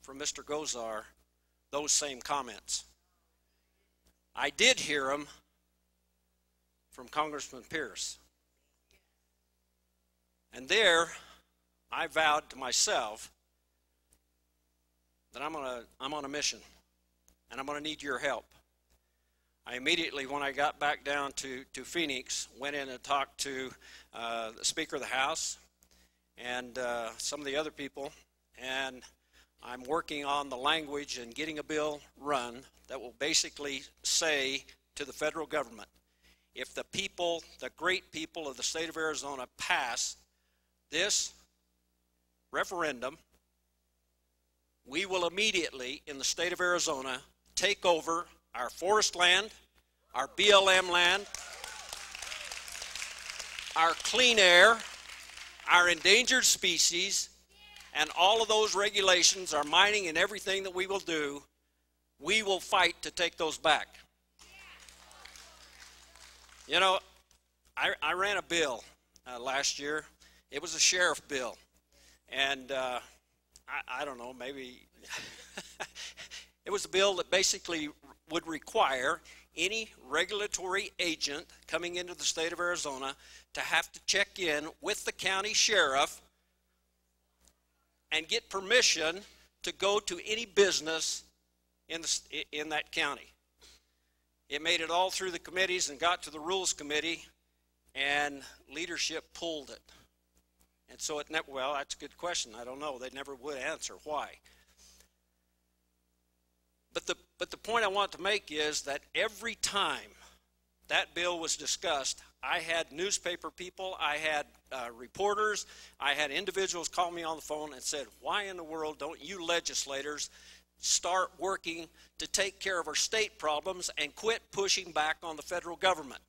from Mr. Gosar those same comments. I did hear them from Congressman Pierce. And there, I vowed to myself that I'm on a mission, and I'm going to need your help. I immediately, when I got back down to Phoenix, went in and talked to the Speaker of the House and some of the other people, and I'm working on the language and getting a bill run that will basically say to the federal government, if the people, the great people of the state of Arizona, pass this referendum, we will immediately, in the state of Arizona, take over our forest land, our BLM land, our clean air, our endangered species, and all of those regulations, our mining and everything that we will do, we will fight to take those back. You know, I ran a bill last year. It was a sheriff bill. And I don't know, maybe it was a bill that basically would require any regulatory agent coming into the state of Arizona to have to check in with the county sheriff and get permission to go to any business in that county. It made it all through the committees and got to the Rules Committee, and leadership pulled it. And so well, that's a good question. I don't know. They never would answer why. But the point I want to make is that every time that bill was discussed, I had newspaper people, I had reporters, I had individuals call me on the phone and said, why in the world don't you legislators start working to take care of our state problems and quit pushing back on the federal government?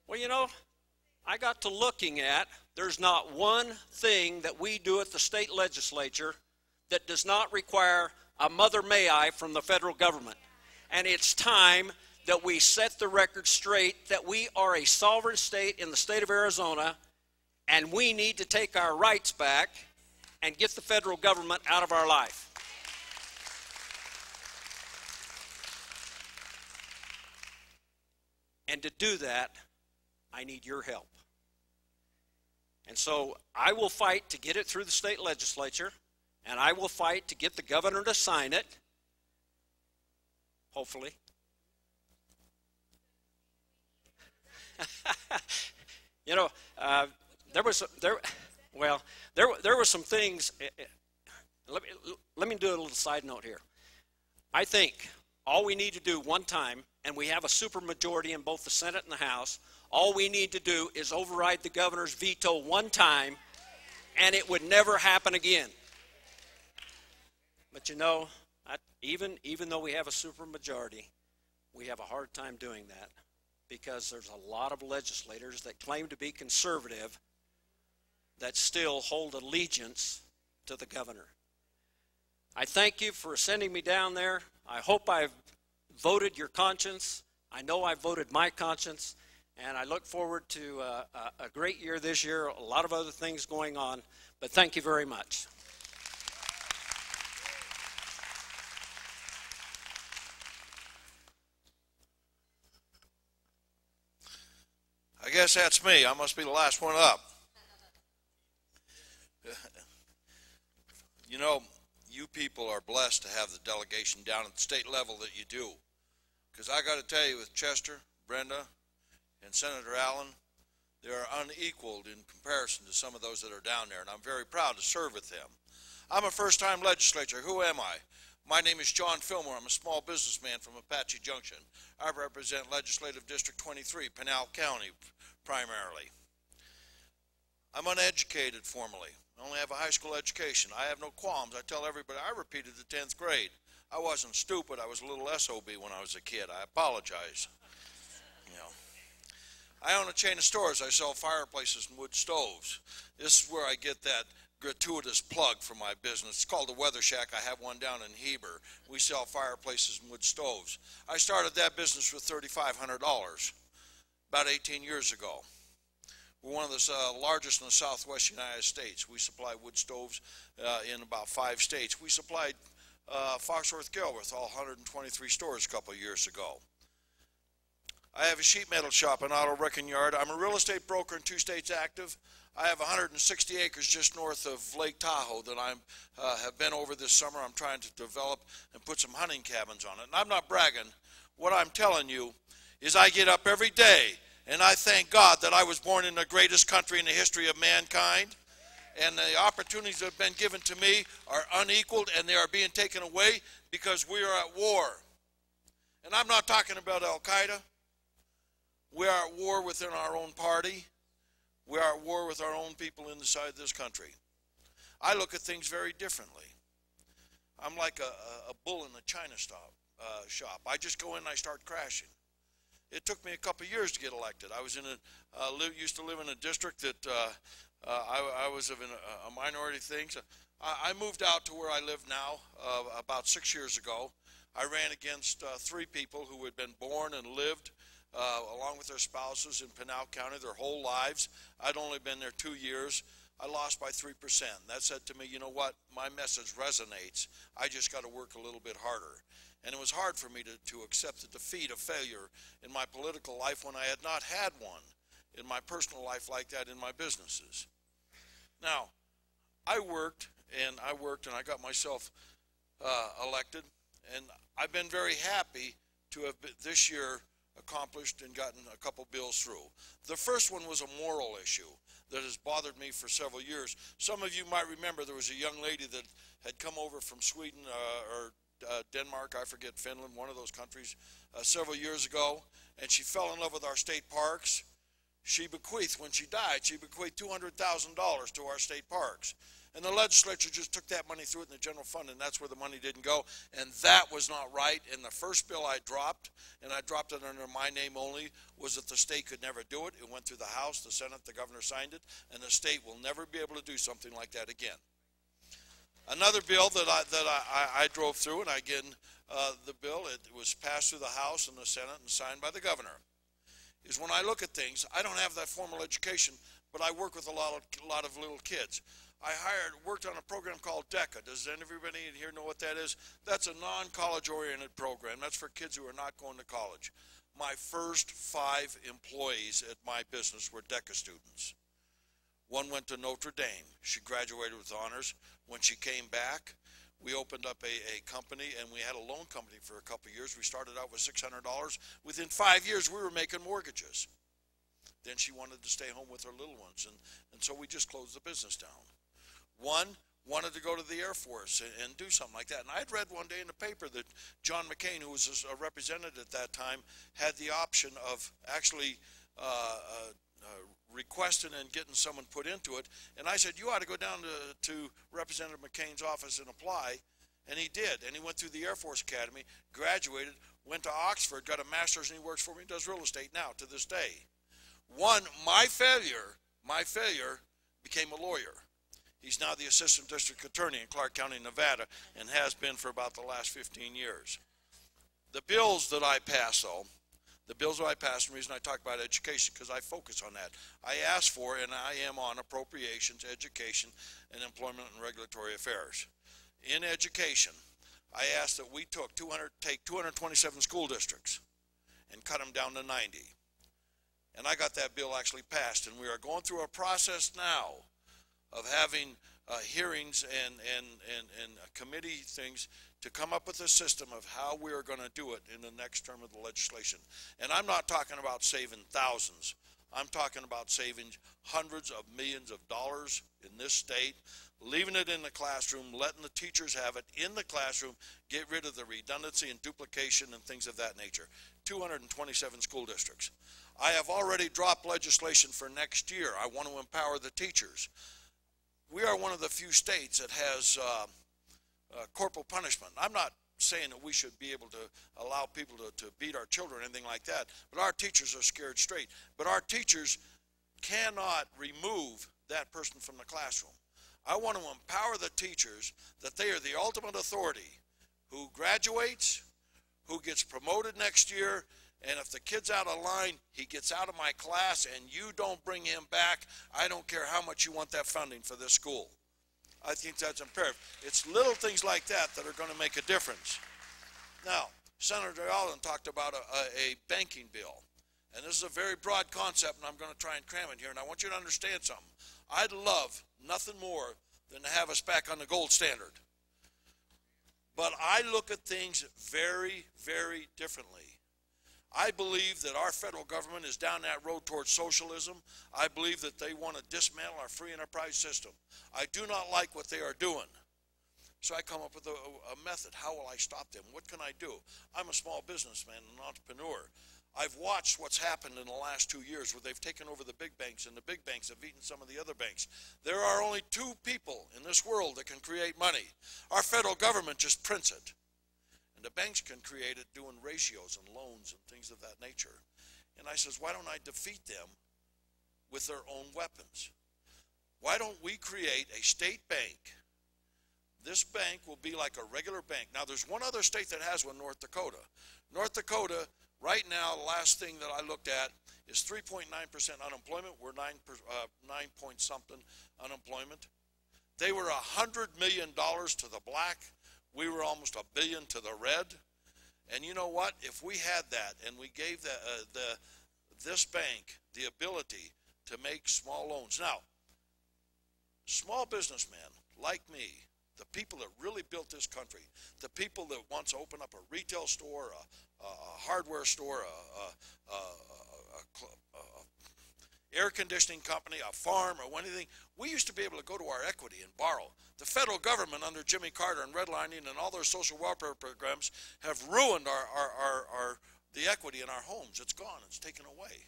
Well, you know, I got to looking at, there's not one thing that we do at the state legislature that does not require a mother may I from the federal government. And it's time that we set the record straight that we are a sovereign state in the state of Arizona, and we need to take our rights back and get the federal government out of our life. And to do that, I need your help. And so I will fight to get it through the state legislature, and I will fight to get the governor to sign it, hopefully. You know, there were some things. Let me do a little side note here. I think all we need to do one time, and we have a supermajority in both the Senate and the House, all we need to do is override the governor's veto one time, and it would never happen again. But you know, even though we have a supermajority, we have a hard time doing that because there's a lot of legislators that claim to be conservative that still hold allegiance to the governor. I thank you for sending me down there. I hope I've voted your conscience. I know I voted my conscience, and I look forward to a great year this year, a lot of other things going on, but thank you very much. I guess that's me. I must be the last one up. You know, you people are blessed to have the delegation down at the state level that you do. Because I got to tell you, with Chester, Brenda, and Senator Allen, they are unequaled in comparison to some of those that are down there, and I'm very proud to serve with them. I'm a first-time legislator. Who am I? My name is John Fillmore. I'm a small businessman from Apache Junction. I represent Legislative District 23, Pinal County, primarily. I'm uneducated formally. I only have a high school education. I have no qualms. I tell everybody I repeated the 10th grade. I wasn't stupid. I was a little SOB when I was a kid. I apologize. You know. I own a chain of stores. I sell fireplaces and wood stoves. This is where I get that gratuitous plug for my business. It's called the Weather Shack. I have one down in Heber. We sell fireplaces and wood stoves. I started that business with $3,500 about 18 years ago. We're one of the largest in the southwest United States. We supply wood stoves in about 5 states. We supplied Foxworth Gilworth, all 123 stores a couple of years ago. I have a sheet metal shop, an auto wrecking yard. I'm a real estate broker in 2 states active. I have 160 acres just north of Lake Tahoe that I have been over this summer. I'm trying to develop and put some hunting cabins on it. And I'm not bragging. What I'm telling you is I get up every day and I thank God that I was born in the greatest country in the history of mankind. And the opportunities that have been given to me are unequaled, and they are being taken away because we are at war. And I'm not talking about Al-Qaeda. We are at war within our own party. We are at war with our own people inside this country. I look at things very differently. I'm like a bull in a china shop. I just go in and I start crashing. It took me a couple of years to get elected. I was in used to live in a district that I was of a minority thing. So I moved out to where I live now about 6 years ago. I ran against 3 people who had been born and lived along with their spouses in Pinal County their whole lives. I'd only been there 2 years. I lost by 3%. That said to me, you know what, my message resonates. I just got to work a little bit harder. And it was hard for me to accept the defeat of failure in my political life when I had not had one in my personal life like that in my businesses. Now, I worked and I got myself elected, and I've been very happy to have this year accomplished and gotten a couple bills through. The first one was a moral issue that has bothered me for several years. Some of you might remember there was a young lady that had come over from Sweden or Denmark, I forget, Finland, one of those countries, several years ago, and she fell in love with our state parks. She bequeathed, when she died, she bequeathed $200,000 to our state parks. And the legislature just took that money, threw it in the general fund, and that's where the money didn't go. And that was not right. And the first bill I dropped, and I dropped it under my name only, was that the state could never do it. It went through the House, the Senate, the governor signed it, and the state will never be able to do something like that again. Another bill that I drove through, and again, the bill, it was passed through the House and the Senate and signed by the governor, is when I look at things, I don't have that formal education, but I work with a lot of little kids. I worked on a program called DECA. Does anybody in here know what that is? That's a non-college oriented program. That's for kids who are not going to college. My first 5 employees at my business were DECA students. One went to Notre Dame. She graduated with honors. When she came back, we opened up a company, and we had a loan company for a couple of years. We started out with $600. Within 5 years, we were making mortgages. Then she wanted to stay home with her little ones, and so we just closed the business down. One wanted to go to the Air Force and do something like that. And I'd read one day in the paper that John McCain, who was a representative at that time, had the option of actually requesting and getting someone put into it. And I said, you ought to go down to Representative McCain's office and apply. And he did. And he went through the Air Force Academy, graduated, went to Oxford, got a master's, and he works for me, does real estate now to this day. My failure became a lawyer. He's now the assistant district attorney in Clark County, Nevada, and has been for about the last 15 years. The bills that I pass, though, the reason I talk about education, because I focus on that. I ask for, and I am on, appropriations, education, and employment and regulatory affairs. In education, I asked that we take 227 school districts and cut them down to 90. And I got that bill actually passed, and we are going through a process now of having hearings and committee things to come up with a system of how we are going to do it in the next term of the legislation. And I'm not talking about saving thousands. I'm talking about saving hundreds of millions of dollars in this state, leaving it in the classroom, letting the teachers have it in the classroom, get rid of the redundancy and duplication and things of that nature. 227 school districts. I have already dropped legislation for next year. I want to empower the teachers. we are one of the few states that has corporal punishment. I'm not saying that we should be able to allow people to beat our children or anything like that, but our teachers are scared straight. But our teachers cannot remove that person from the classroom. I want to empower the teachers that they are the ultimate authority who graduates, who gets promoted next year, and if the kid's out of line, he gets out of my class and you don't bring him back. I don't care how much you want that funding for this school. I think that's imperative. It's little things like that that are going to make a difference. Now, Senator Allen talked about a banking bill. And this is a very broad concept, and I'm going to try and cram it here. And I want you to understand something. I'd love nothing more than to have us back on the gold standard. But I look at things very, very differently. I believe that our federal government is down that road towards socialism. I believe that they want to dismantle our free enterprise system. I do not like what they are doing. So I come up with a method. How will I stop them? What can I do? I'm a small businessman, an entrepreneur. I've watched what's happened in the last 2 years where they've taken over the big banks, and the big banks have eaten some of the other banks. There are only 2 people in this world that can create money. Our federal government just prints it. And the banks can create it doing ratios and loans and things of that nature. And I says, why don't I defeat them with their own weapons? Why don't we create a state bank? This bank will be like a regular bank. Now, there's one other state that has one, North Dakota. North Dakota, right now, the last thing that I looked at is 3.9% unemployment. We're 9 point something unemployment. They were $100 million to the black. We were almost $1 billion to the red. And you know what? If we had that and we gave this bank the ability to make small loans. Now, small businessmen like me, the people that really built this country, the people that once opened up a retail store, a hardware store, a air conditioning company, a farm, or anything, we used to be able to go to our equity and borrow. The federal government under Jimmy Carter and redlining and all their social welfare programs have ruined the equity in our homes. It's gone. It's taken away.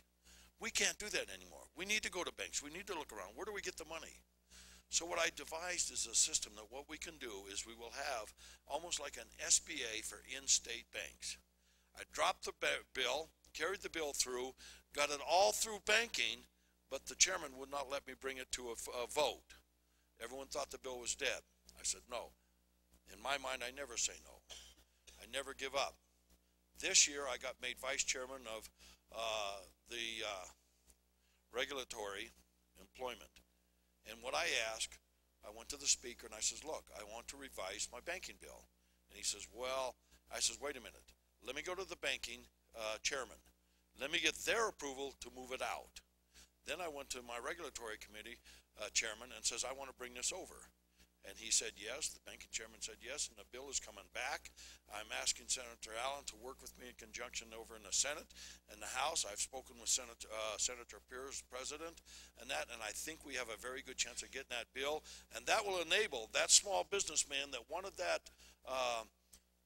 We can't do that anymore. We need to go to banks. We need to look around. Where do we get the money? So what I devised is a system that what we can do is we will have almost like an SBA for in-state banks. I dropped the bill, carried the bill through, got it all through banking, but the chairman would not let me bring it to a vote. Everyone thought the bill was dead. I said no. In my mind, I never say no. I never give up. This year, I got made vice chairman of the regulatory employment. And what I asked, I went to the speaker and I says, look, I want to revise my banking bill. And he says, well, I says, wait a minute. Let me go to the banking chairman. Let me get their approval to move it out. Then I went to my regulatory committee chairman and says, I want to bring this over. And he said yes. The banking chairman said yes, and the bill is coming back. I'm asking Senator Allen to work with me in conjunction over in the Senate and the House. I've spoken with Senator Pierce, president, and I think we have a very good chance of getting that bill. And that will enable that small businessman that wanted that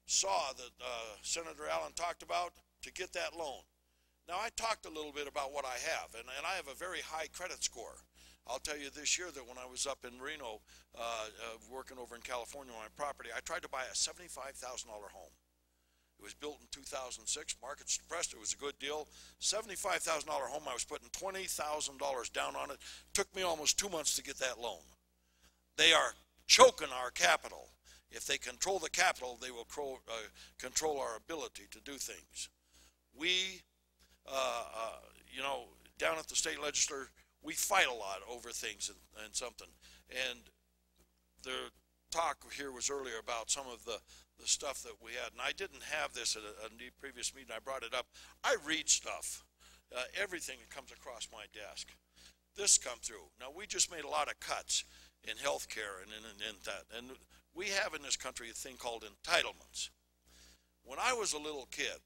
saw that Senator Allen talked about to get that loan. Now, I talked a little bit about what I have, and I have a very high credit score. I'll tell you this year that when I was up in Reno, working over in California on my property, I tried to buy a $75,000 home. It was built in 2006. Market's depressed. It was a good deal. $75,000 home. I was putting $20,000 down on it. Took me almost 2 months to get that loan. They are choking our capital. If they control the capital, they will control our ability to do things. We, down at the state legislature, we fight a lot over things and something. And the talk here was earlier about some of the stuff that we had. And I didn't have this at a previous meeting. I brought it up. I read stuff, everything that comes across my desk. This come through. Now, we just made a lot of cuts in health care and in that. And we have in this country a thing called entitlements. When I was a little kid,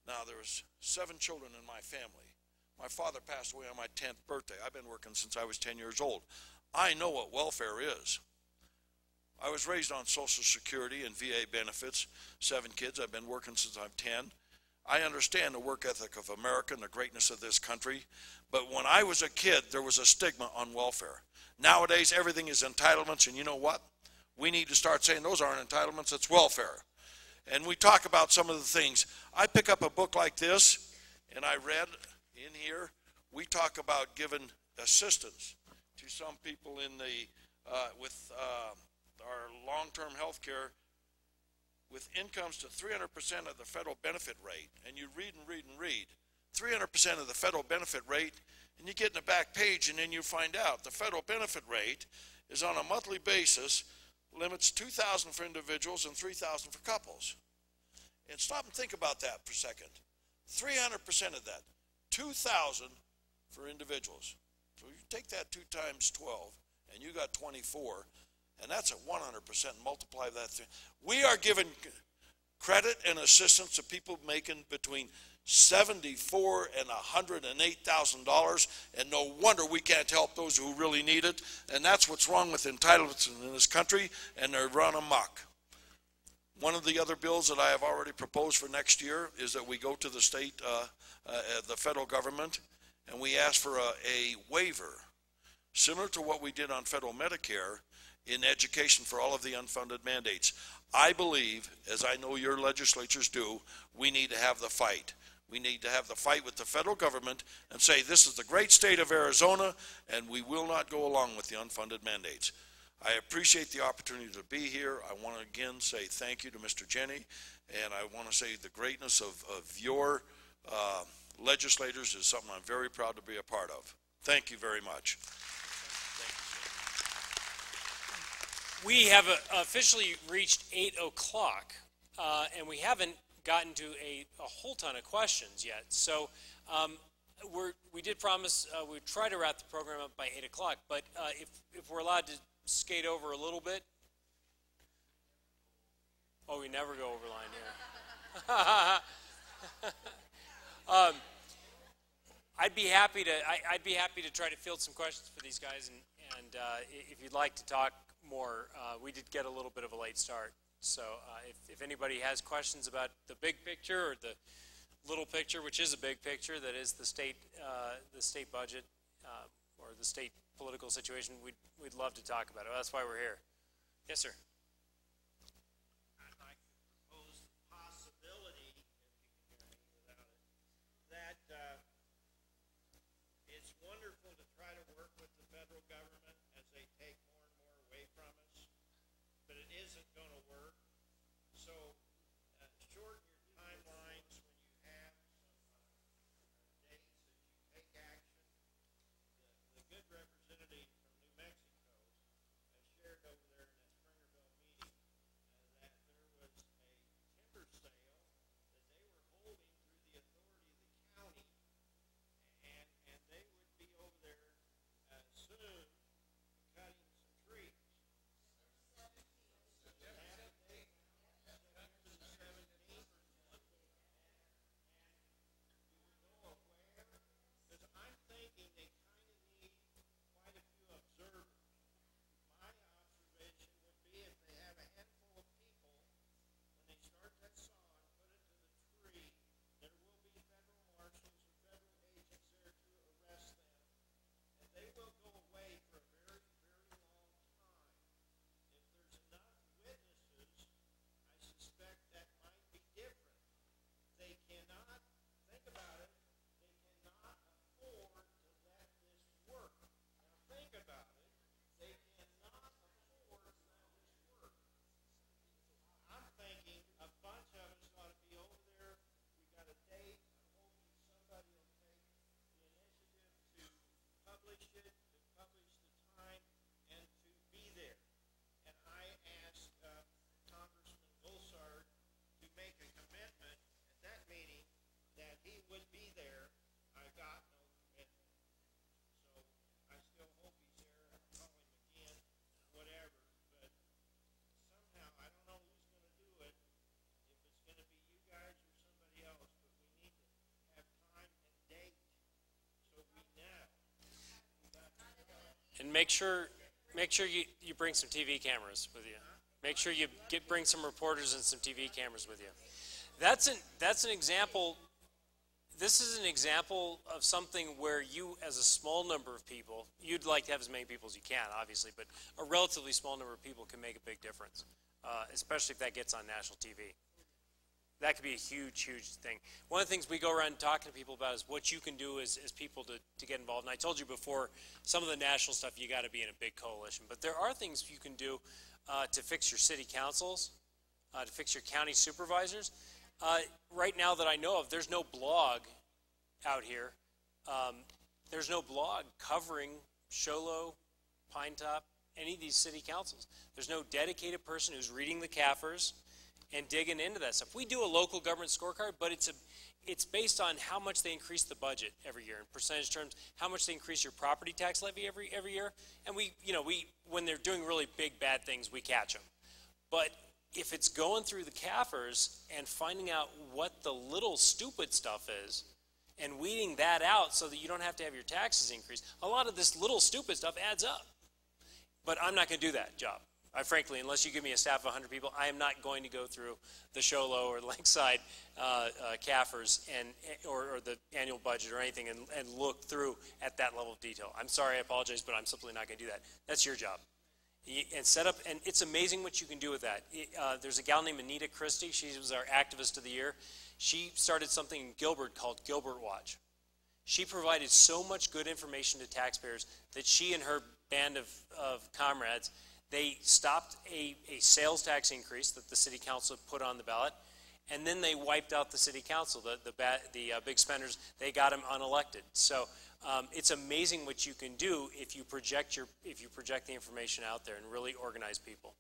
now there was 7 children in my family. My father passed away on my 10th birthday. I've been working since I was 10 years old. I know what welfare is. I was raised on Social Security and VA benefits, 7 kids. I've been working since I'm 10. I understand the work ethic of America and the greatness of this country, but when I was a kid, there was a stigma on welfare. Nowadays, everything is entitlements, and you know what? We need to start saying those aren't entitlements, it's welfare. And we talk about some of the things. I pick up a book like this, and I read in here, we talk about giving assistance to some people in the, with our long-term health care with incomes to 300% of the federal benefit rate. And you read and read and read. 300% of the federal benefit rate, and you get in the back page, and then you find out the federal benefit rate is on a monthly basis, limits $2,000 for individuals and $3,000 for couples. And stop and think about that for a second. 300% of that, $2,000 for individuals. So you take that 2 times 12, and you got 24, and that's at 100%. Multiply that. We are giving credit and assistance to people making between $74,000 and $108,000, and no wonder we can't help those who really need it. And that's what's wrong with entitlements in this country, and they're run amok. One of the other bills that I have already proposed for next year is that we go to the state, the federal government, and we ask for a waiver, similar to what we did on federal Medicare, in education for all of the unfunded mandates. I believe, as I know your legislatures do, we need to have the fight. We need to have the fight with the federal government and say, this is the great state of Arizona, and we will not go along with the unfunded mandates. I appreciate the opportunity to be here. I want to again say thank you to Mr. Jenny, and I want to say the greatness of your legislators is something I'm very proud to be a part of. Thank you very much. We have officially reached 8 o'clock, and we haven't gotten to a whole ton of questions yet. So we did promise we'd try to wrap the program up by 8 o'clock, but if we're allowed to skate over a little bit. Oh, we never go over line here. I'd be happy to try to field some questions for these guys, and if you'd like to talk more, we did get a little bit of a late start. So if anybody has questions about the big picture or the little picture, which is a big picture, that is the state budget or the state political situation, we'd love to talk about it. That's why we're here. Yes, sir. I'd like to propose the possibility, if you can hear me without it, that it's wonderful to try to work with the federal government as they take more and more away from us, but it isn't going to work. So shorten your timelines when you have some dates that you take action. The good representative from New Mexico has shared over there in that Springerville meeting that there was a timber sale that they were holding through the authority of the county, and they would be over there soon cutting some trees. Because I'm thinking they kind of need quite a few observers. My observation would be if they have a handful of people, when they start that saw and put it to the tree, there will be federal marshals or federal agents there to arrest them, and they will go away for a very, very long time. If there's enough witnesses, I suspect that might be different. They cannot, think about it, they cannot afford to let this work. Now think about it, they cannot afford to let this work. I'm thinking a bunch of us ought to be over there. We got a date. I'm hoping somebody will take the initiative to publish it, to publish the time, and to be there. And I asked Congressman Golsard to make a commitment at that meeting that he would be there. I got no commitment. So I still hope he's there. I'll call him again, whatever. But somehow, I don't know who's going to do it, if it's going to be you guys or somebody else, but we need to have time and date so we know. And make sure you bring some TV cameras with you. Make sure you bring some reporters and some TV cameras with you. That's an example. This is an example of something where you, as a small number of people, you'd like to have as many people as you can, obviously, but a relatively small number of people can make a big difference, especially if that gets on national TV. That could be a huge, huge thing. One of the things we go around talking to people about is what you can do as people to get involved. And I told you before, some of the national stuff, you got to be in a big coalition. But there are things you can do to fix your city councils, to fix your county supervisors. Right now that I know of, there's no blog out here. There's no blog covering Show Low, Pine Top, any of these city councils. There's no dedicated person who's reading the CAFRs and digging into that stuff. We do a local government scorecard, but it's based on how much they increase the budget every year in percentage terms, how much they increase your property tax levy every year, and we when they're doing really big bad things, we catch them. But if it's going through the CAFRs and finding out what the little stupid stuff is and weeding that out so that you don't have to have your taxes increased, a lot of this little stupid stuff adds up. But I'm not going to do that job. Frankly, unless you give me a staff of 100 people, I am not going to go through the Show Low or Lakeside CAFRs or the annual budget or anything and look through at that level of detail. I'm sorry, I apologize, but I'm simply not going to do that. That's your job. And set up, and it's amazing what you can do with that. There's a gal named Anita Christie. She was our Activist of the Year. She started something in Gilbert called Gilbert Watch. She provided so much good information to taxpayers that she and her band of comrades, they stopped a sales tax increase that the city council put on the ballot, and then they wiped out the city council. The big spenders, they got them unelected. So it's amazing what you can do if you project the information out there and really organize people.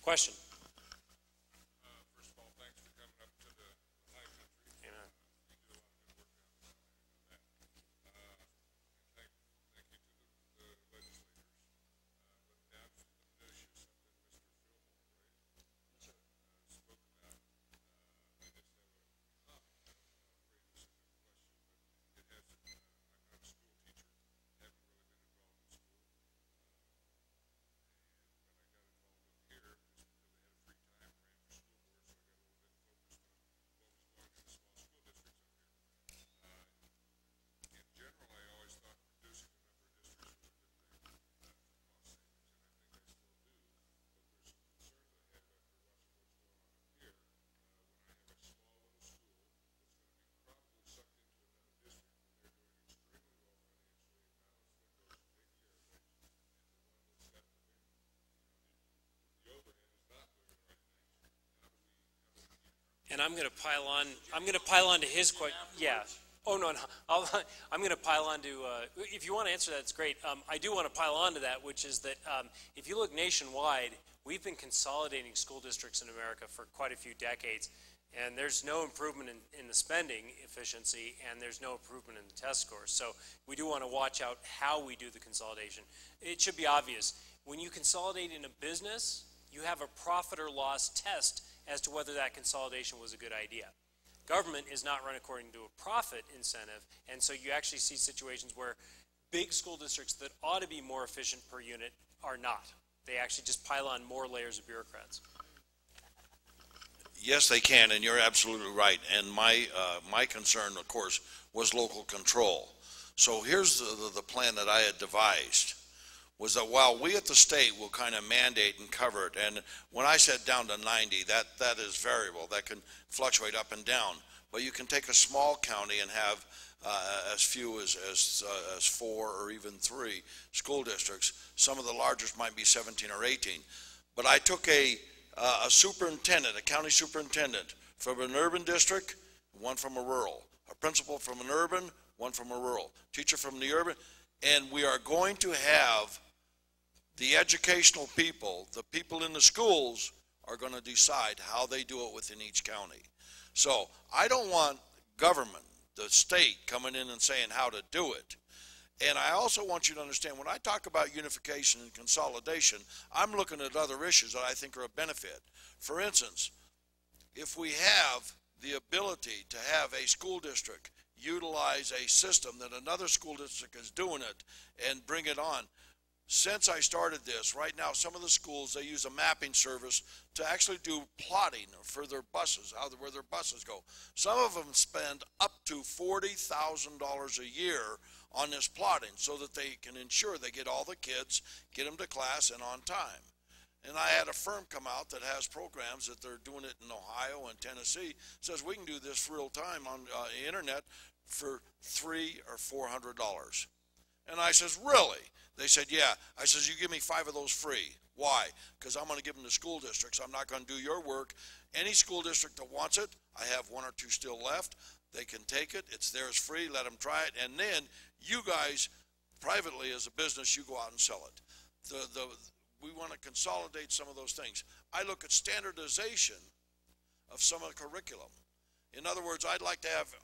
Question? First of all, thanks for coming up to the high country. Amen. You do a lot of good work on that. Thank you to the legislators. But down to the minutiae, something Mr. Fillmore spoke about. I just have a comment. This is a good question, but it has. I'm not a school teacher. Haven't really been involved in school. And when I got involved up here, just because I had a free time, ran for school board, so I got a little bit focused on what was going in the small school districts up here. In general, I always thought reducing the number of districts was a good thing for cost savings, and I think I still do. But there's some concerns I have after watching what's going on up here. When I have a small little school that's going to be probably sucked into another district when they're doing extremely well financially, and now it's going to go to take care of things, and the one that's got the overhead is not doing the right things. How do we keep from? And I'm going to pile on to his question. Yeah. Oh, no. I'm going to pile on to, if you want to answer that, it's great. I do want to pile on to that, which is that if you look nationwide, we've been consolidating school districts in America for quite a few decades, and there's no improvement in the spending efficiency, and there's no improvement in the test scores. So we do want to watch out how we do the consolidation. It should be obvious. When you consolidate in a business, you have a profit or loss test as to whether that consolidation was a good idea. Government is not run according to a profit incentive, and so you actually see situations where big school districts that ought to be more efficient per unit are not. They actually just pile on more layers of bureaucrats. Yes, they can, and you're absolutely right. And my concern, of course, was local control. So here's the plan that I had devised, was that while we at the state will kind of mandate and cover it, and when I said down to 90, that is variable. That can fluctuate up and down. But you can take a small county and have as few as 4 or even 3 school districts. Some of the largest might be 17 or 18. But I took a superintendent, a county superintendent from an urban district, one from a rural, a principal from an urban, one from a rural, teacher from the urban, and we are going to have the educational people, the people in the schools, are going to decide how they do it within each county. So I don't want government, the state, coming in and saying how to do it. And I also want you to understand, when I talk about unification and consolidation, I'm looking at other issues that I think are a benefit. For instance, if we have the ability to have a school district utilize a system that another school district is doing it and bring it on, since I started this, right now some of the schools, they use a mapping service to actually do plotting for their buses, where their buses go. Some of them spend up to $40,000 a year on this plotting so that they can ensure they get all the kids, get them to class and on time. And I had a firm come out that has programs that they're doing it in Ohio and Tennessee, says we can do this real time on the internet for $300 or $400. And I says, really? They said, yeah. I says, you give me 5 of those free. Why? Because I'm going to give them to school districts. I'm not going to do your work. Any school district that wants it, I have 1 or 2 still left. They can take it. It's theirs free. Let them try it. And then you guys, privately as a business, you go out and sell it. We want to consolidate some of those things. I look at standardization of some of the curriculum. In other words, I'd like to have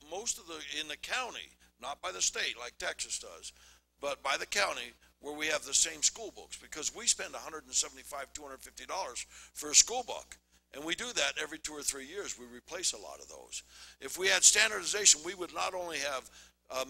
most of in the county, not by the state like Texas does, but by the county where we have the same school books, because we spend $175, $250 for a school book. And we do that every 2 or 3 years. We replace a lot of those. If we had standardization, we would not only have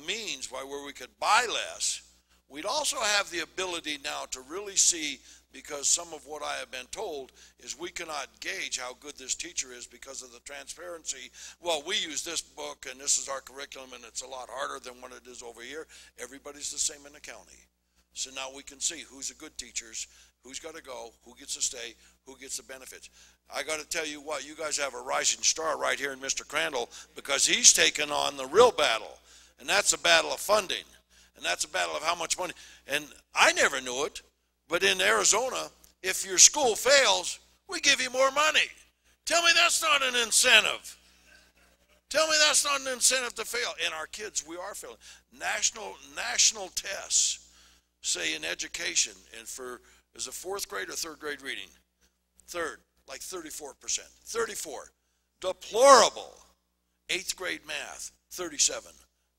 means where we could buy less, we'd also have the ability now to really see, because some of what I have been told is we cannot gauge how good this teacher is because of the transparency. Well, we use this book and this is our curriculum and it's a lot harder than what it is over here. Everybody's the same in the county. So now we can see who's the good teachers, who's got to go, who gets to stay, who gets the benefits. I got to tell you what, you guys have a rising star right here in Mr. Crandall, because he's taken on the real battle, and that's the battle of funding. And that's a battle of how much money. And I never knew it, but in Arizona, if your school fails, we give you more money. Tell me that's not an incentive. Tell me that's not an incentive to fail. And our kids, we are failing. National tests say in education, and is it 4th grade or 3rd grade reading? 3rd, like 34%. 34. Deplorable. 8th grade math, 37.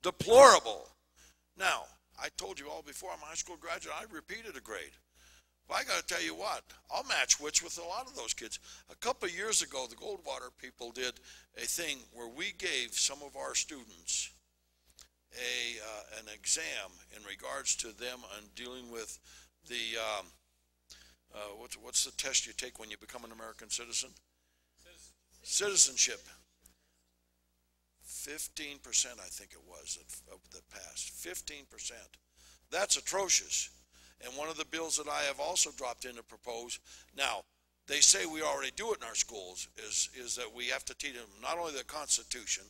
Deplorable. Now, I told you all before, I'm a high school graduate, I repeated a grade. But I got to tell you what, I'll match wits with a lot of those kids. A couple of years ago, the Goldwater people did a thing where we gave some of our students an exam in regards to them and dealing with the, what's the test you take when you become an American citizen? Citizenship. 15%, I think it was, that passed. 15%. That's atrocious. And one of the bills that I have also dropped in to propose, now, they say we already do it in our schools, is that we have to teach them not only the Constitution,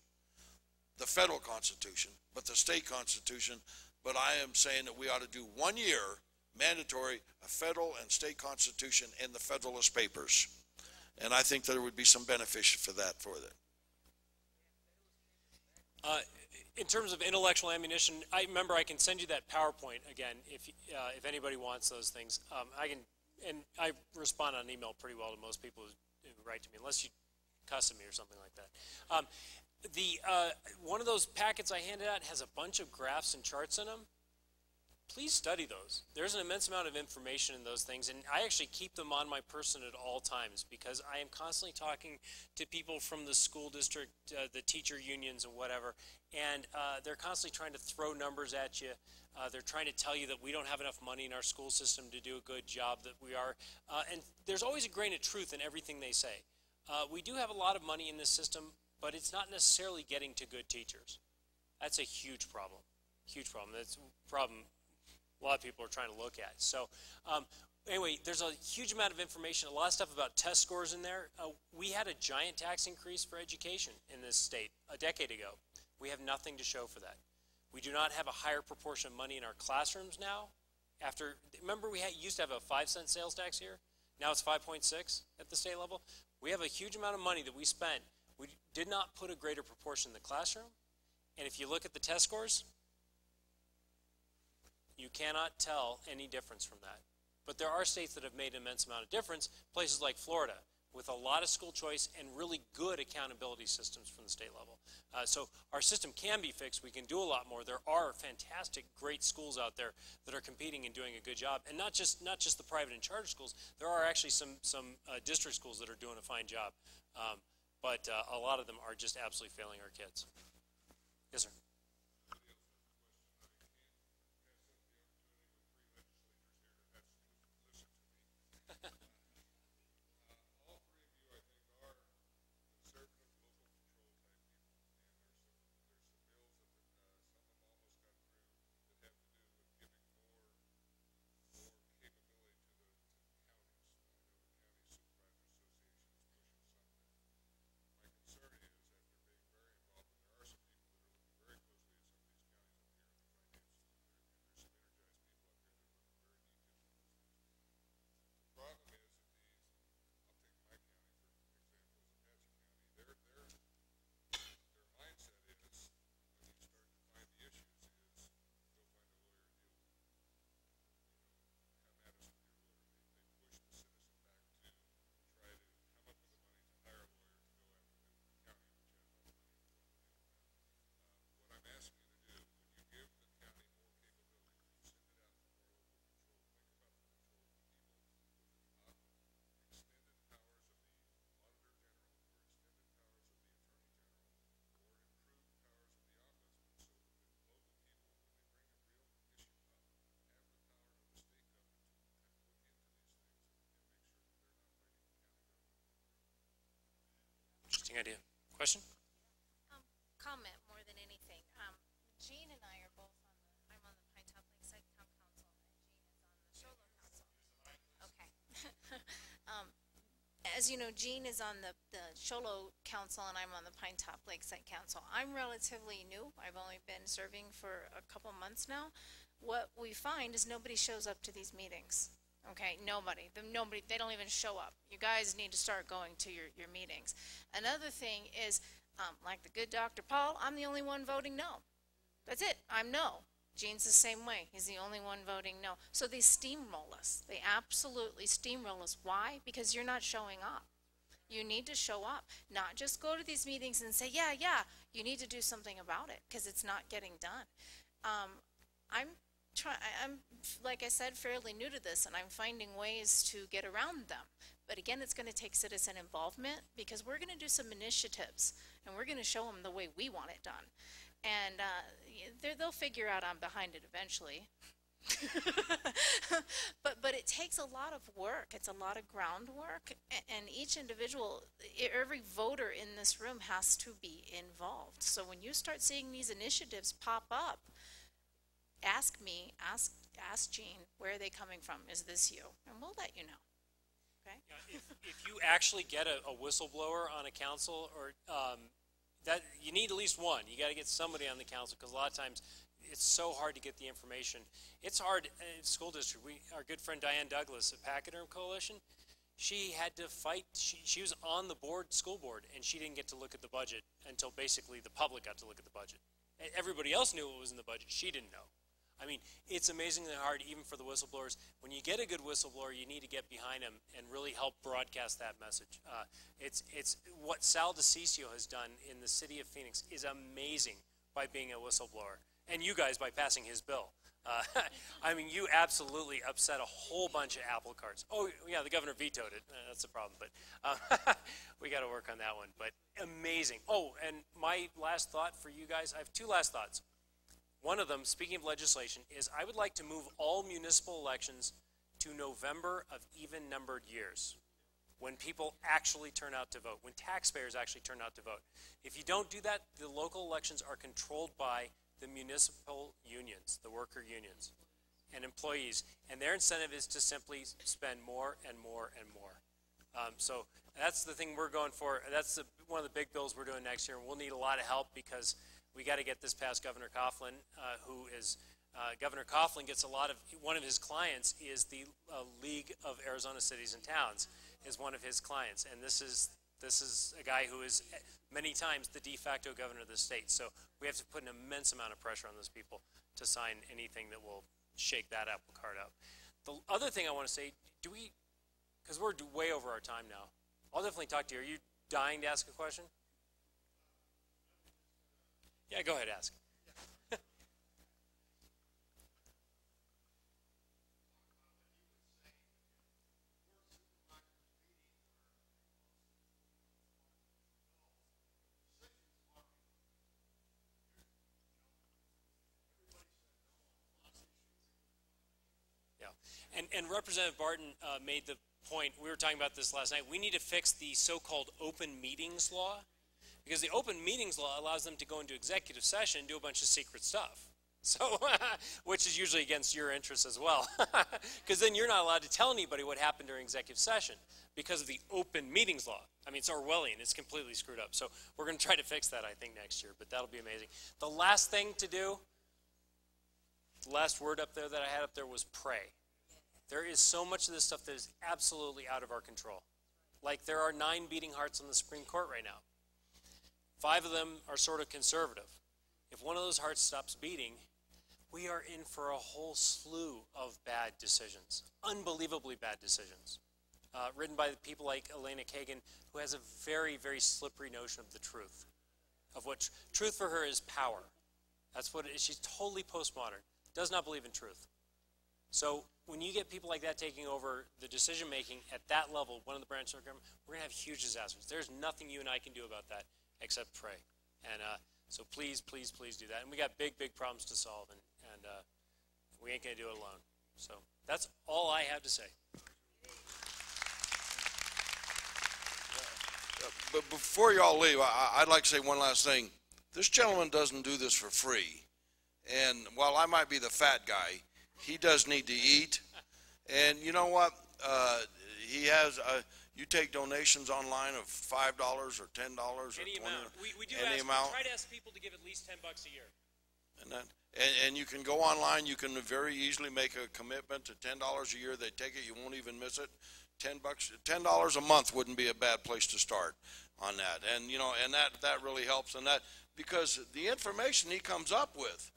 the federal Constitution, but the state Constitution, but I am saying that we ought to do 1 year mandatory a federal and state Constitution in the Federalist Papers. And I think there would be some benefit for that In terms of intellectual ammunition, I remember I can send you that PowerPoint again if anybody wants those things. I respond on email pretty well to most people who write to me, unless you custom me or something like that. One of those packets I handed out has a bunch of graphs and charts in them. Please study those. There's an immense amount of information in those things, and I actually keep them on my person at all times because I am constantly talking to people from the school district, the teacher unions and whatever, and they're constantly trying to throw numbers at you. They're trying to tell you that we don't have enough money in our school system to do a good job, that we are, and there's always a grain of truth in everything they say. We do have a lot of money in this system, but it's not necessarily getting to good teachers. That's a huge problem. Huge problem. That's a problem a lot of people are trying to look at. So anyway, there's a huge amount of information, a lot of stuff about test scores in there. We had a giant tax increase for education in this state a decade ago. We have nothing to show for that. We do not have a higher proportion of money in our classrooms now. Remember we used to have a 5-cent sales tax here? Now it's 5.6 at the state level. We have a huge amount of money that we spent. We did not put a greater proportion in the classroom. And if you look at the test scores, you cannot tell any difference from that. But there are states that have made an immense amount of difference, places like Florida, with a lot of school choice and really good accountability systems from the state level. So our system can be fixed. We can do a lot more. There are fantastic, great schools out there that are competing and doing a good job. And not just the private and charter schools. There are actually some district schools that are doing a fine job. But a lot of them are just absolutely failing our kids. Yes, sir. Interesting idea. Question? Comment more than anything. Jean and I are both I'm on the Pine Top Lakeside Town Council, and Jean is on the Sholo Council. Okay. As you know, Jean is on the Sholo Council, and I'm on the Pine Top Lakeside Council. I'm relatively new. I've only been serving for a couple months now. What we find is nobody shows up to these meetings. Okay, nobody. They don't even show up. You guys need to start going to your meetings. Another thing is, like the good Dr. Paul, I'm the only one voting no. That's it. I'm no. Gene's the same way. He's the only one voting no. So they steamroll us. They absolutely steamroll us. Why? Because you're not showing up. You need to show up. Not just go to these meetings and say, yeah. You need to do something about it because it's not getting done. I'm, like I said, fairly new to this, and I'm finding ways to get around them. But again, it's going to take citizen involvement because we're going to do some initiatives, and we're going to show them the way we want it done. And they'll figure out I'm behind it eventually. but it takes a lot of work. It's a lot of groundwork, and each individual, every voter in this room has to be involved. So when you start seeing these initiatives pop up, ask me, ask Jean, where are they coming from? Is this you? And we'll let you know. Okay? Yeah, if you actually get a whistleblower on a council, or that you need at least one. You got to get somebody on the council because a lot of times it's so hard to get the information. It's hard in school district. Our good friend Diane Douglas at Pachyderm Coalition, she had to fight. She was on the school board, and she didn't get to look at the budget until basically the public got to look at the budget. Everybody else knew what was in the budget. She didn't know. I mean, it's amazingly hard even for the whistleblowers. When you get a good whistleblower, you need to get behind them and really help broadcast that message. It's what Sal DeCiccio has done in the city of Phoenix is amazing by being a whistleblower. And you guys by passing his bill. I mean, you absolutely upset a whole bunch of apple carts. Oh, yeah, the governor vetoed it. That's a problem, but we got to work on that one. But amazing. Oh, and my last thought for you guys, I have two last thoughts. One of them, speaking of legislation, is I would like to move all municipal elections to November of even-numbered years, when people actually turn out to vote, when taxpayers actually turn out to vote. If you don't do that, the local elections are controlled by the municipal unions, the worker unions, and employees, and their incentive is to simply spend more and more and more. So that's the thing we're going for. That's one of the big bills we're doing next year, and we'll need a lot of help because we got to get this past Governor Coughlin, Governor Coughlin gets one of his clients is the League of Arizona Cities and Towns, is one of his clients, and this is a guy who is many times the de facto governor of the state. So we have to put an immense amount of pressure on those people to sign anything that will shake that apple cart up. The other thing I want to say, because we're way over our time now, I'll definitely talk to you. Are you dying to ask a question? Yeah, go ahead, ask. And Representative Barton made the point, we were talking about this last night, we need to fix the so-called open meetings law, because the open meetings law allows them to go into executive session and do a bunch of secret stuff. So, which is usually against your interests as well, because then you're not allowed to tell anybody what happened during executive session because of the open meetings law. I mean, it's Orwellian, it's completely screwed up. So we're going to try to fix that, I think, next year, but that'll be amazing. The last thing to do, the last word up there that I had up there was pray. There is so much of this stuff that is absolutely out of our control. Like there are 9 beating hearts on the Supreme Court right now. 5 of them are sort of conservative. If one of those hearts stops beating, we are in for a whole slew of bad decisions, unbelievably bad decisions, written by people like Elena Kagan, who has a very, very slippery notion of the truth, of what truth for her is power. That's what it is. She's totally postmodern, does not believe in truth. So when you get people like that taking over the decision-making at that level, one of the branches of the government, we're going to have huge disasters. There's nothing you and I can do about that except pray. And so please, please, please do that. And we got big, big problems to solve, and we ain't going to do it alone. So that's all I have to say. but before y'all leave, I'd like to say one last thing. This gentleman doesn't do this for free. And while I might be the fat guy, he does need to eat. And you know what? He has, you take donations online of $5 or $10 or Any $20, amount. We do any ask, amount. we try to ask people to give at least $10 a year. And you can go online. You can very easily make a commitment to $10 a year. They take it. You won't even miss it. $10 a month wouldn't be a bad place to start on that. And you know, and that really helps. And that because the information he comes up with